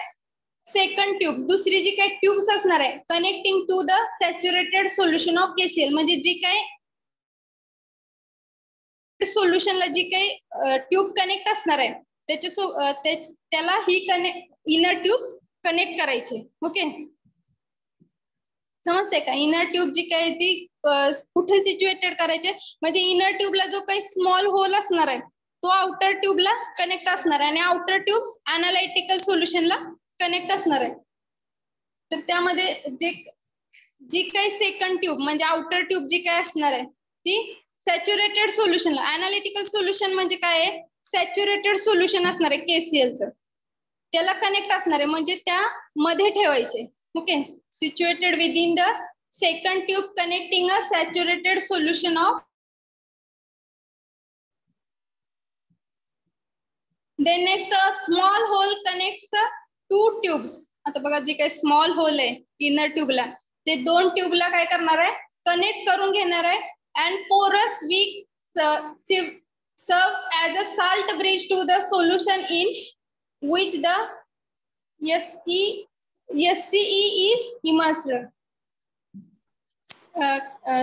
सेकंड ट्यूब दुसरी जी काही ट्यूब्स असणार आहे connecting to the saturated solution of KCl म्हणजे जी काही सोल्युशनला जी काही ट्यूब कनेक्ट असणार आहे त्याला ही इनर ट्यूब कनेक्ट करायची ओके समजते का इनर ट्यूब जी काही ती कुठे सिच्युएटेड करायचे म्हणजे इनर ट्यूबला जो काही स्मॉल होल असणार आहे तो आउटर ट्यूबला कनेक्ट असणार आहे आणि आउटर ट्यूब अनालिटिकल सोल्युशनला कनेक्ट असणार आहे तर त्यामध्ये जी काही सेकंड ट्यूब म्हणजे आउटर ट्यूब जी काय असणार आहे ती सॅच्युरेटेड सोल्युशनला अनालिटिकल सोल्युशन म्हणजे काय आहे सॅच्युरेटेड सोल्युशन असणार आहे KClचं त्याला कनेक्ट असणार आहे म्हणजे त्या मध्ये ठेवायचे okay situated within the second tube connecting a saturated solution of then next a small hole connects two tubes आता बघा जे काही स्मॉल होल आहे इनर ट्यूबला ते दोन ट्यूबला काय करणार आहे कनेक्ट करून घेणार आहे and porous wick serves as a salt bridge to the solution in which the SCE is immersed.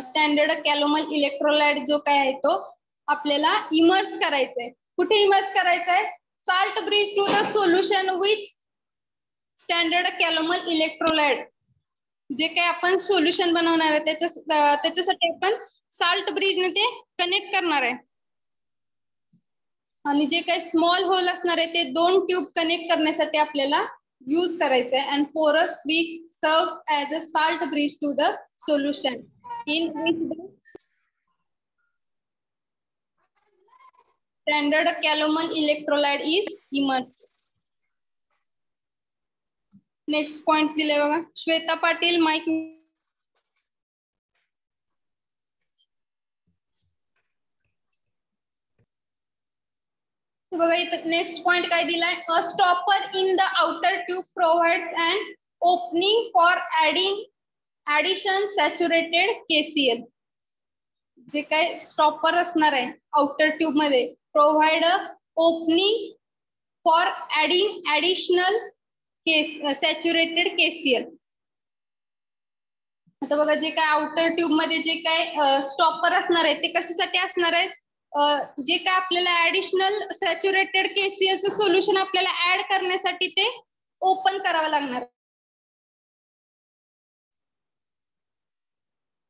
Standard calomel electrolyte जो काय आहे तो आपल्याला इमर्स करायचा आहे कुठे इमर्स करायचा आहे salt bridge to the solution which standard calomel electrolyte जे काही आपण सोल्युशन बनवणार आहे त्याच्यासाठी आपण साल्ट ब्रिजने ते कनेक्ट करणार आहे आणि जे काही स्मॉल होल असणार आहे ते दोन ट्यूब कनेक्ट करण्यासाठी आपल्याला यूज करायचं आहे and porous wick serves as a salt bridge to the solution in which the standard calomel electrolyte is immersed next point दिले बघा श्वेता पाटील माइक बघा इथं नेक्स्ट पॉइंट काय दिलाय a stopper in the outer tube provides an opening for addition saturated KCl जे काय stopper असणार आहे आउटर ट्यूब मध्ये provide opening for additional saturated KCl आता बघा जे काय आउटर ट्यूब मध्ये जे काय स्टॉपर असणार आहे ते कशासाठी असणार आहे जे काय आपल्याला ऍडिशनल सॅच्युरेटेड KCl चं सोल्युशन आपल्याला ऍड करण्यासाठी ते ओपन करावं लागणार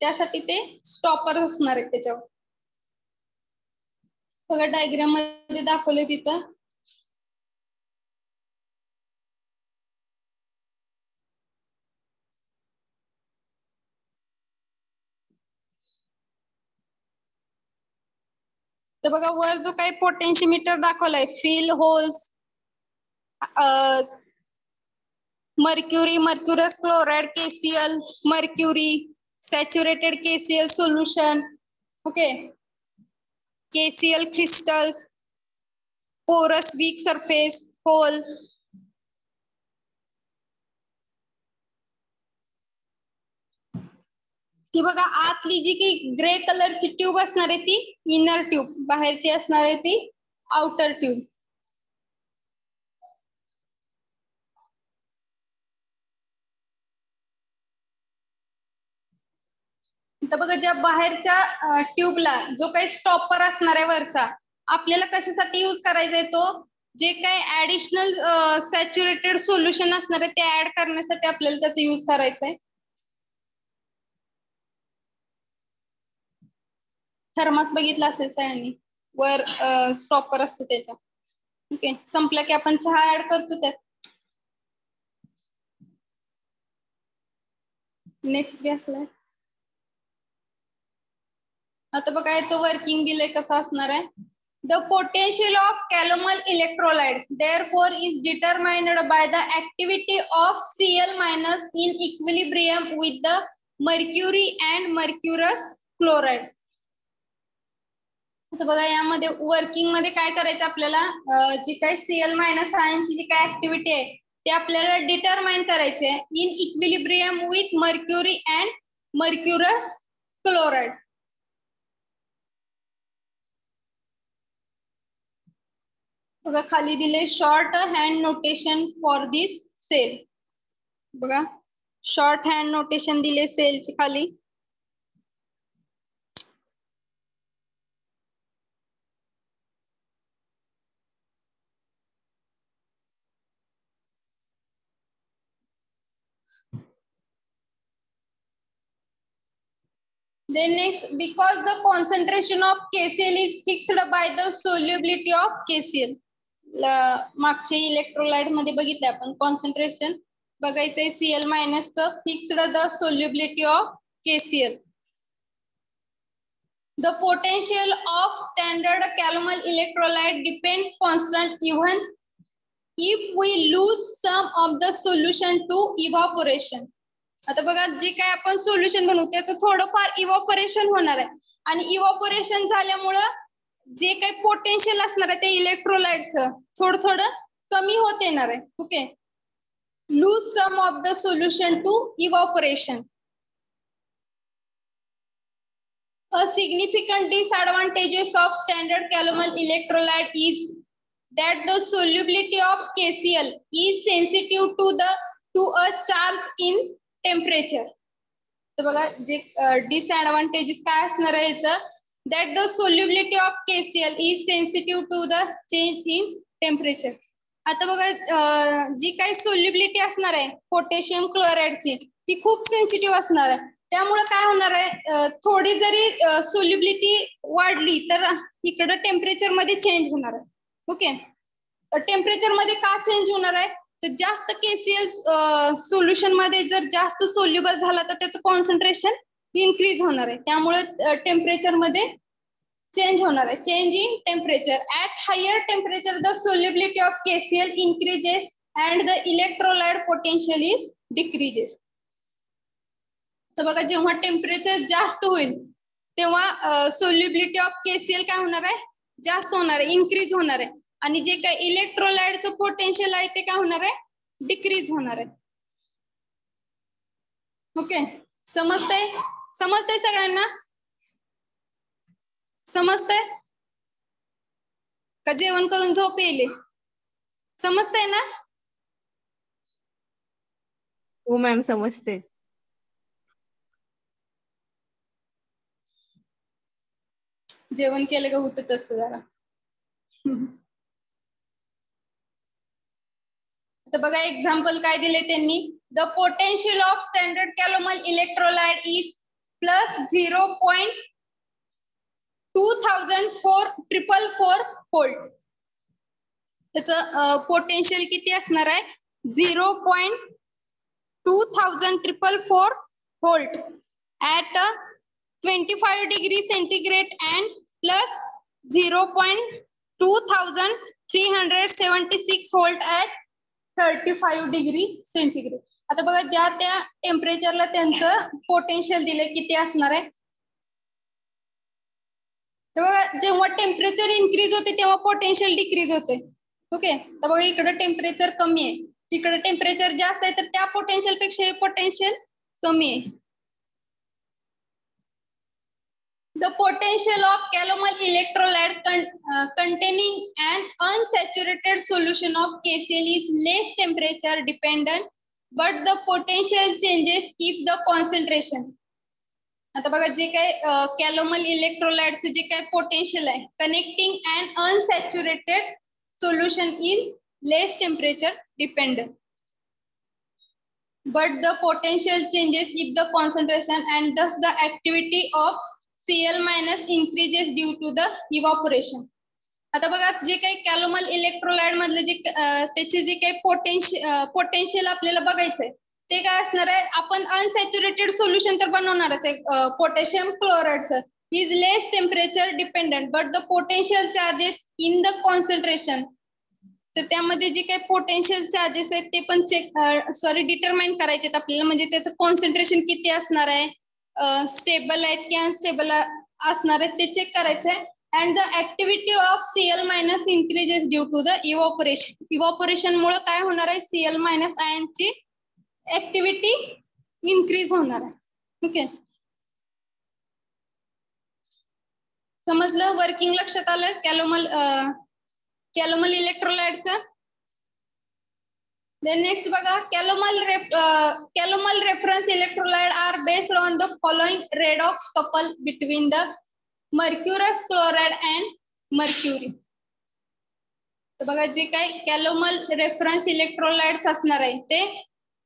त्यासाठी ते स्टॉपर असणार आहे त्याच्यावर बघा डायग्राम मध्ये दाखवले तिथं. तर बघा वर जो काही पोटेन्शियोमीटर दाखवलाय, fill holes, mercury, mercurous chloride, KCl, mercury, saturated KCl solution, okay, KCl crystals, porous weak surface, hole. ती बघा आतली जी की ग्रे कलरची ट्यूब असणार आहे ती इनर ट्यूब, बाहेरची असणार आहे ती आउटर ट्यूब. तर बघा ज्या बाहेरच्या ट्यूबला जो काही स्टॉपर असणार आहे वरचा, आपल्याला कशासाठी यूज करायचा आहे तो, जे काही ऍडिशनल सॅच्युरेटेड सोल्युशन असणार आहे ते ऍड करण्यासाठी आपल्याला त्याचा यूज करायचा आहे. थर्मास बघितला असेल सगळ्यांनी, वर स्टॉपर असतो त्याच्या. ओके, संपलं की आपण चहा ऍड करतो त्यात. नेक्स्ट गॅसला आता बघा याचं वर्किंग दिलंय कसं असणार आहे. The potential of calomel electrolyte therefore is determined by the activity of Cl- in equilibrium with the mercury and mercurous chloride. आता बघा यामध्ये वर्किंग मध्ये काय करायचं आपल्याला, जी काही Cl- आयनची जी काही ऍक्टिव्हिटी आहे ते आपल्याला डिटरमाइन करायचे in equilibrium with mercury and mercurous chloride. बघा खाली दिले short hand notation for this cell. बघा शॉर्ट हँड नोटेशन दिले सेलची खाली. Then next, because the concentration of KCl is fixed by the solubility of KCl. मागच्या electrolyte मध्ये बघितले आपण कॉन्सन्ट्रेशन बघायचंय Cl- च fixed the solubility of KCl. The potential of standard calomel electrolyte depends constant even if we lose some of the solution to evaporation. आता बघा जे काय आपण सोल्युशन बनवू त्याचं थोडंफार इव्हॅपोरेशन होणार आहे आणि इव्हॅपोरेशन झाल्यामुळं जे काही पोटेन्शियल असणार आहे ते इलेक्ट्रोलाइटचं थोडं थोडं कमी होत येणार आहे. Okay, lose some of the solution to evaporation. A significant disadvantages of standard calomel electrolyte is that the solubility of KCl is sensitive to a charge in temperature. तर बघा जे डिसएडवांटेजेस काय असणार आहे याचं, that the solubility of KCl is sensitive to the change in temperature. आता बघा जी काही सोल्युबिलिटी असणार आहे पोटॅशियम क्लोराइडची ती खूप सेन्सिटिव्ह असणार आहे. त्यामुळे काय होणार आहे, थोडी जरी सोल्युबिलिटी वाढली तर इकडं टेम्परेचर मध्ये चेंज होणार आहे. ओके, टेम्परेचर मध्ये का चेंज होणार आहे, तर जास्त KCl सोल्युशन मध्ये जर जास्त सोल्युबल झाला तर त्याचं कॉन्सन्ट्रेशन इन्क्रीज होणार आहे. त्यामुळे टेम्परेचर मध्ये चेंज होणार आहे, change in temperature. At higher temperature the solubility of KCl increases and the electrolyte potential is decreases. तर बघा जेव्हा टेम्परेचर जास्त होईल तेव्हा सोल्युबिलिटी ऑफ KCl काय होणार आहे, जास्त होणार आहे, इन्क्रीज होणार आहे. आणि जे काही इलेक्ट्रोलाइटचं पोटेन्शियल आहे ते काय होणार आहे, डिक्रीज होणार आहे. ओके, समजतंय सगळ्यांना, समजतंय का जेवण करून झोप येईल, समजतंय ना? हो मॅम समजते. जेवण केलं का होतं तसं जरा. तर बघा एक्झाम्पल काय दिले त्यांनी, the potential of standard calomel electrolyte is +0.0 2444 volt. त्याचं पोटेन्शियल किती असणार आहे 0.2444 volt at 25 degree centigrade and plus 0.2376 volt at 35 degree centigrade. आता बघा ज्या त्या टेम्परेचरला त्यांचं पोटेन्शियल दिले किती असणार आहे. बघा जेव्हा टेम्परेचर इन्क्रीज होते तेव्हा पोटेन्शियल डिक्रीज होते. ओके, तर बघा इकडे टेम्परेचर कमी आहे, इकडे टेम्परेचर जास्त आहे, तर त्या पोटेन्शियल पेक्षा हे पोटेन्शियल कमी आहे. The potential of calomel electrolyte containing an unsaturated solution of KCl is less temperature dependent, but the potential changes if the concentration. आता बघा जे काय कॅलोमल इलेक्ट्रोलाइटचे जे काय पोटेन्शियल आहे connecting an unsaturated solution in less temperature dependent, but the potential changes if the concentration and thus the activity of Cl minus increases due to the evaporation. आता बघा जे काही कॅलोमल इलेक्ट्रोलाइट मधले जे त्याचे जे काही पोटेन्शियल आपल्याला बघायचंय ते काय असणार आहे. आपण अनसॅच्युरेटेड सोल्युशन तर बनवणारच आहे पोटॅशियम क्लोराइडचं. Is less temperature dependent but the potential charges in the concentration. तर त्यामध्ये जे काही पोटेन्शियल चार्जेस आहेत ते पण डिटरमाइन करायचे आहेत आपल्याला, म्हणजे त्याचं कॉन्सन्ट्रेशन किती असणार आहे, स्टेबल आहेत की अनस्टेबल असणार आहेत ते चेक करायचं आहे. And the activity of Cl minus increases due to the evaporation. Evaporation मुळे काय होणार आहे Cl मायनस आयनची ऍक्टिव्हिटी इन्क्रीज होणार आहे. ओके, समजलं, वर्किंग लक्षात आलं कॅलोमल इलेक्ट्रोलाइटचं. Then next बघा calomel reference electrolyte are based on the following redox couple between the mercurous chloride and mercury. तर बघा जे काही कॅलोमल रेफरन्स इलेक्ट्रोलाइट्स असणार आहे ते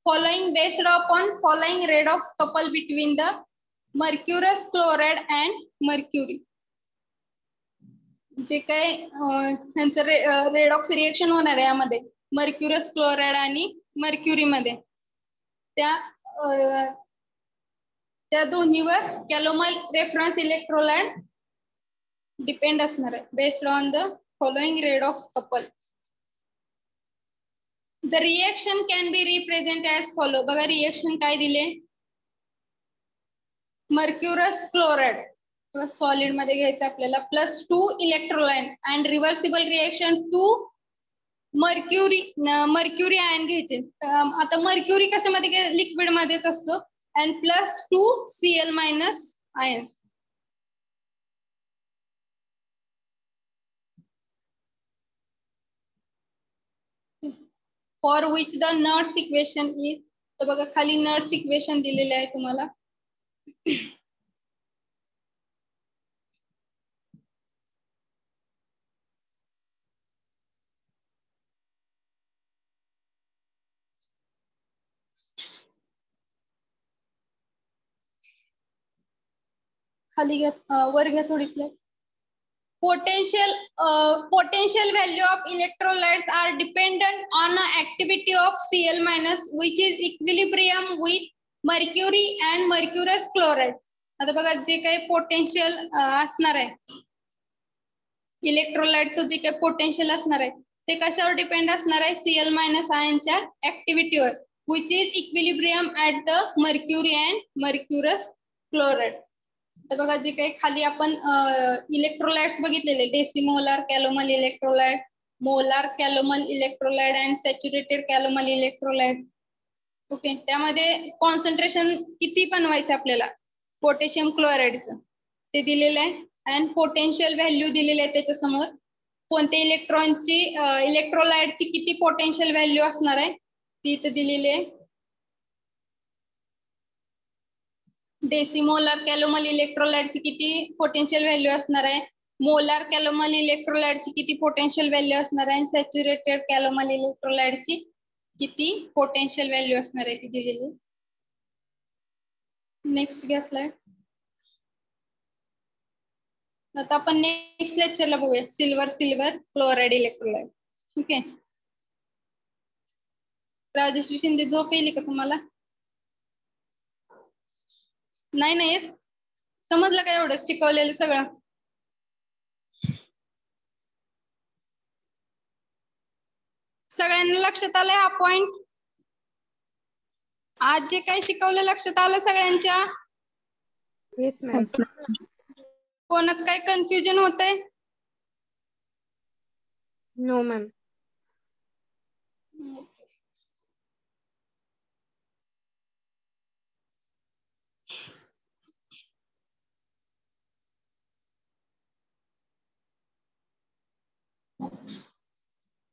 following based upon following redox couple between the mercurous chloride and mercury. जे काही त्यांचं रेडॉक्स रिएक्शन होणार आहे यामध्ये मर्क्युरस क्लोराइड आणि मर्क्युरी मध्ये, त्या दोन्हीवर कॅलोमल रेफरन्स इलेक्ट्रोलाइट डिपेंड असणार आहे based on the following redox couple. The reaction can be represent as follow. बघा रिएक्शन काय दिले, मर्क्युरस क्लोराइड सॉलिड मध्ये घ्यायचं आपल्याला +2 electrolytes and reversible reaction 2 mercury ion घ्यायचे. आता मर्क्युरी कशामध्ये लिक्विड मध्येच असतो and +2 Cl minus ions. For which the Nernst equation is. तर बघा खाली नर्स इक्वेशन दिलेले आहे तुम्हाला. खाली घ्या, वर घ्या थोडी slide. Potential value of electrolytes are dependent on the activity of Cl minus which is equilibrium with mercury and mercurous chloride. आता बघा जे काही पोटेन्शियल असणार आहे इलेक्ट्रोलाइटचं जे काही पोटेन्शियल असणार आहे ते कशावर डिपेंड असणार आहे Cl मायनस आयनच्या ऍक्टिव्हिटीवर which is equilibrium at the mercury and mercurous chloride. तर बघा जे काही खाली आपण इलेक्ट्रोलाइट्स बघितलेले decimolar calomel electrolyte, molar calomel electrolyte and saturated calomel electrolyte. Okay, त्यामध्ये कॉन्सन्ट्रेशन किती बनवायचं आपल्याला पोटॅशियम क्लोराइडचं ते दिलेलं आहे अँड पोटेन्शियल व्हॅल्यू दिलेले आहे त्याच्यासमोर. कोणत्या इलेक्ट्रोलाइटची किती पोटेन्शियल व्हॅल्यू असणार आहे ती इथे दिलेली आहे. डेसिमोलार कॅलोमल इलेक्ट्रोलाइटची किती पोटेन्शियल व्हॅल्यू असणार आहे, मोलार कॅलोमल इलेक्ट्रोलाइटची किती पोटेन्शियल व्हॅल्यू असणार आहे, सॅच्युरेटेड कॅलोमल इलेक्ट्रोलाइटची किती पोटेन्शियल व्हॅल्यू असणार आहे ती दिलेली. नेक्स्ट घ्या स्लाइड. आता आपण नेक्स्ट लेक्चरला बघूया silver chloride electrolyte. Okay. Rajashree Shinde झोप येईल का तुम्हाला? नाही येत. समजलं का एवढं शिकवलेलं सगळं? सगळ्यांना लक्षात आलंय हा पॉइंट? आज जे काही शिकवलं लक्षात आलं सगळ्यांच्या? Yes ma'am. कोणाच काय कन्फ्युजन होतंय? No ma'am.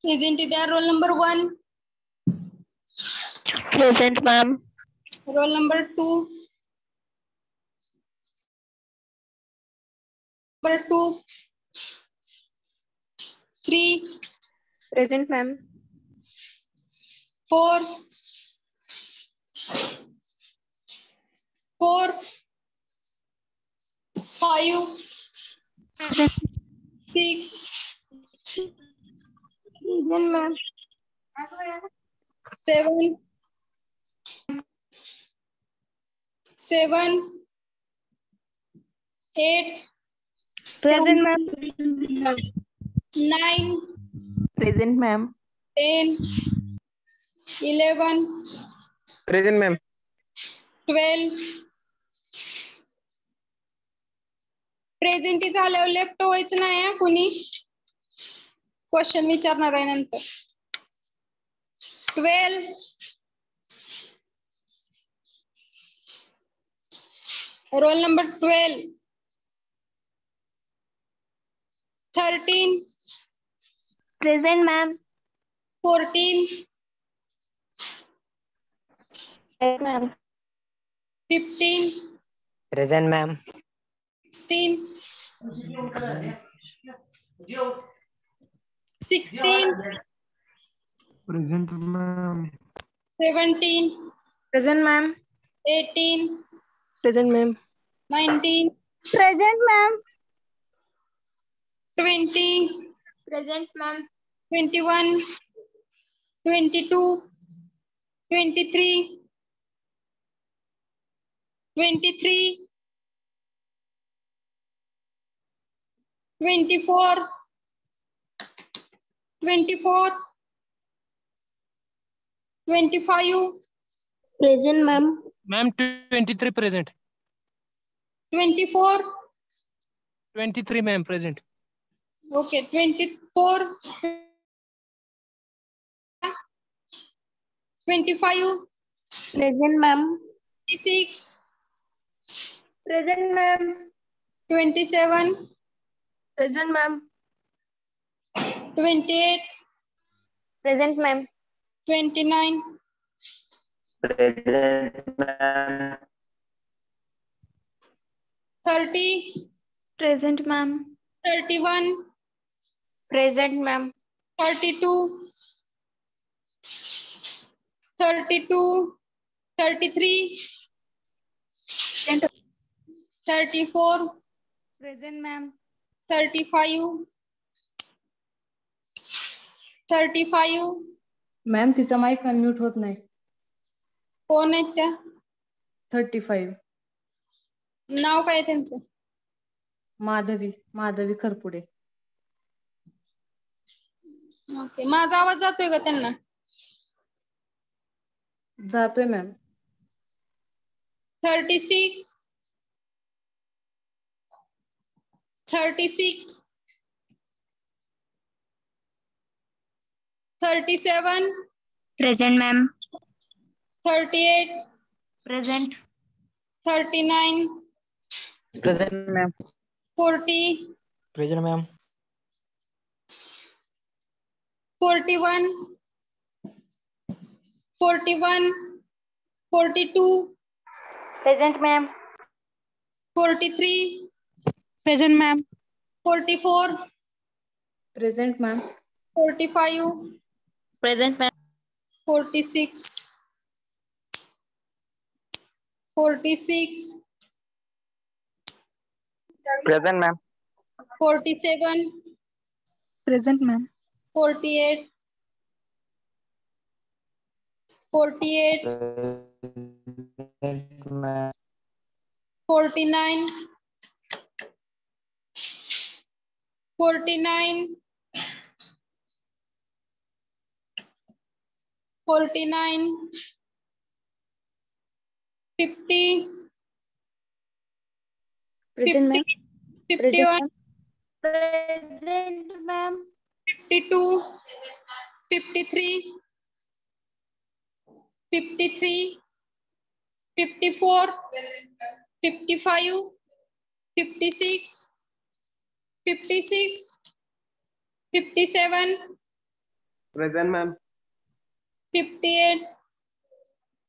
Isn't it there? Roll number 1. Present, ma'am. Roll number 2. Number 2. 3. Present ma'am. 4. 5. 6. Present ma'am. 7. 8. Present ma'am. 9. Present, ma'am. 10. 11. Present, ma'am. 12. Present झाल्यावर लेफ्ट व्हायचं नाही कुणी. क्वेश्चन विचारणार आहे नंतर. 12. Roll number 12. 13. Present, ma'am. 14. Yes, ma'am. 15. Present, ma'am. 16. 16. Present, ma'am. 17. Present ma'am. 18. Present ma'am. 19. Present, ma'am. 20. Present, ma'am. 21. 22. 23. 23. 24. 24. 25. Present, ma'am. Ma'am, 23 present. 24. 23, ma'am, present. Okay, 24. 25. Present, ma'am. 26. Present ma'am. 27. Present ma'am. 28. Present, ma'am. 29. Present, ma'am. 30. Present, ma'am. 31. Present, ma'am. 32. 32. 33. 34. Present, ma'am. 35. 35. Ma'am तिचा mic unmute होत नाही. कोण आहेत त्या? 35. नाव काय आहे त्यांचं? Madhavi खरपुडे. Okay, माझा आवाज जातोय का त्यांना? जातोय ma'am. 36. 36. 37. Present, ma'am. 38. Present. 39. Present, ma'am. 40. Present, ma'am. 41. 41. 42. Present, ma'am. 43. Present, ma'am. 44. Present ma'am. 45. Present, ma'am. 46. 46. Present, ma'am. 47, Present, ma'am. 48, 48, 49, 49, 49, 50, Present, ma'am. 51, Present, ma'am. 52, 53, 53, 54, 55, 56, 56, 57, Present, ma'am. 58,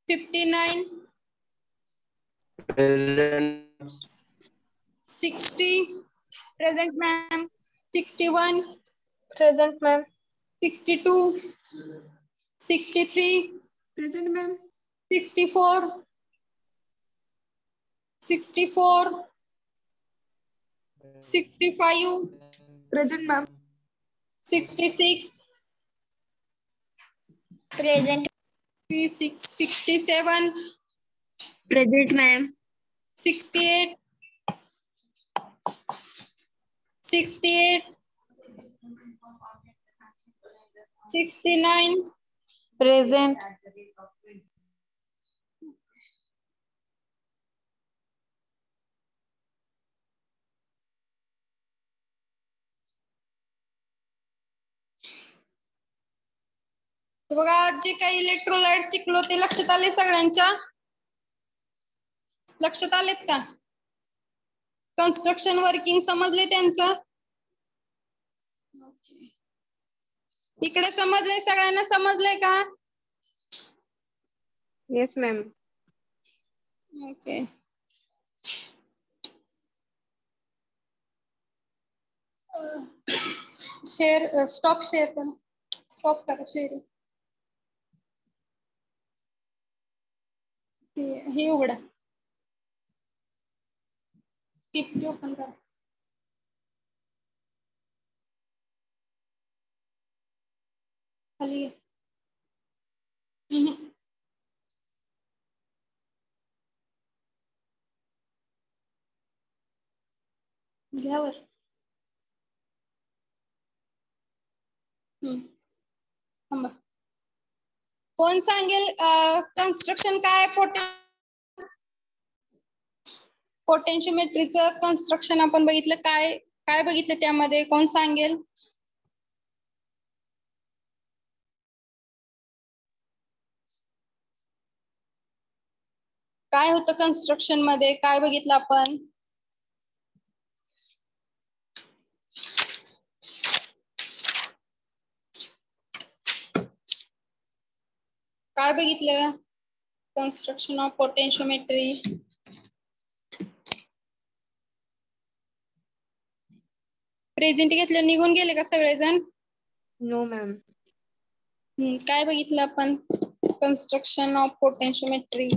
59, Present. 60, Present, ma'am. 61, Present, ma'am. 62, 63, Present, ma'am. 64, 64, 65, Present, ma'am. 66, Present. 67, Present, ma'am. 68, 68, 69, Present. तर बघा आज जे काही electrolyte शिकलो ते लक्षात आले सगळ्यांच्या? लक्षात आलेत का? कन्स्ट्रक्शन वर्किंग समजले त्यांचं? इकडे समजले, सगळ्यांना समजले का? Yes ma'am. Okay. Share stop share करा, स्टॉप करा शेअर. हे उघडा, PPT ओपन करा. खाली घ्यावर. थांबा. कोण सांगेल कन्स्ट्रक्शन काय? पोटेन्शियोमेट्रीचं कन्स्ट्रक्शन आपण बघितलं, काय काय बघितलं त्यामध्ये? कोण सांगेल? काय होतं कन्स्ट्रक्शन मध्ये? काय बघितलं आपण? काय बघितलं? Construction of पोटेन्शियोमेट्री. प्रेझेंट घेतलं, निघून गेले का सगळेजण? No ma'am. काय बघितलं आपण? Construction of potentiometry.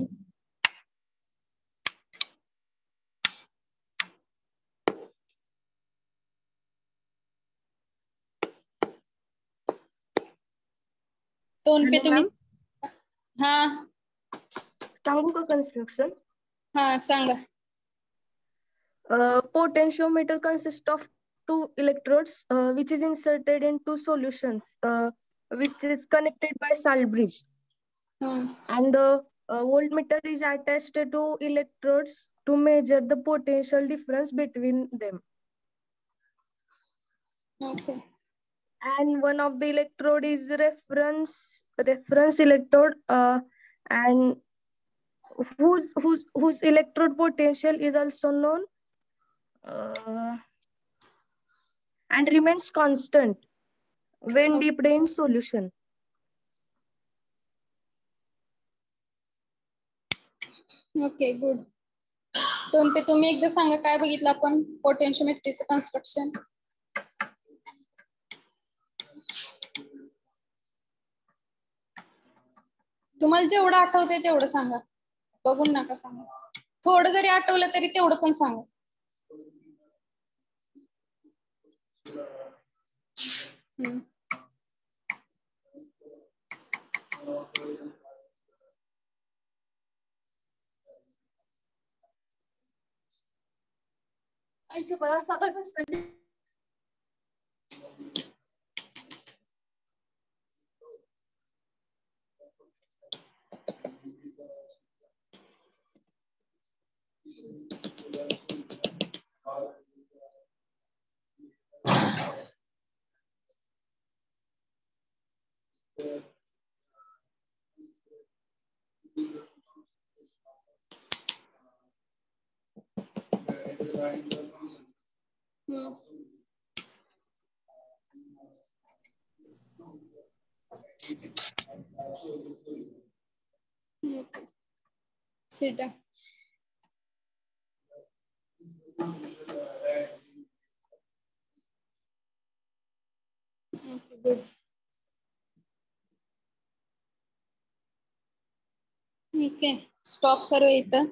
दोन पे तुम्ही हा सांगू का कन्स्ट्रक्शन? हा सांगा. Potentiometer consists of two electrodes which is inserted in two solutions which is connected by salt bridge. And the voltmeter is attached to two electrodes to measure the potential difference between them. Okay. And one of the electrode is reference electrode and whose electrode potential is also known and remains constant when dipped in solution. Okay good. दोन पे तुम्ही एकदा सांगा काय बघितलं आपण पोटेन्शियोमेट्रीचं construction? तुम्हाला जेवढं आठवतंय तेवढं सांगा, बघून नका सांगा. थोडं जरी आठवलं तरी तेवढं पण सांगा. हम्म. Sit down. Okay, good. ठीक आहे, स्टॉप करू इथं.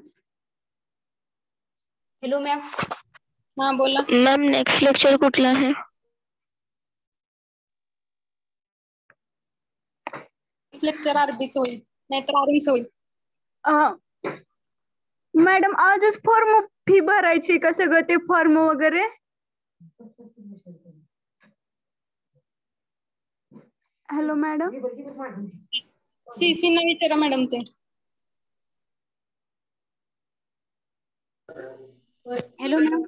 Hello ma'am. हा बोला. मॅम नेक्स्ट लेक्चर कुठला आहे? लेक्चर आरबीच होईल, नाहीतर आरबीच होईल. मॅडम आजच फॉर्म फी भरायची का सगळं ते फॉर्म वगैरे? Hello madam. सीसी न विचारा मॅडम ते. Hello ma'am.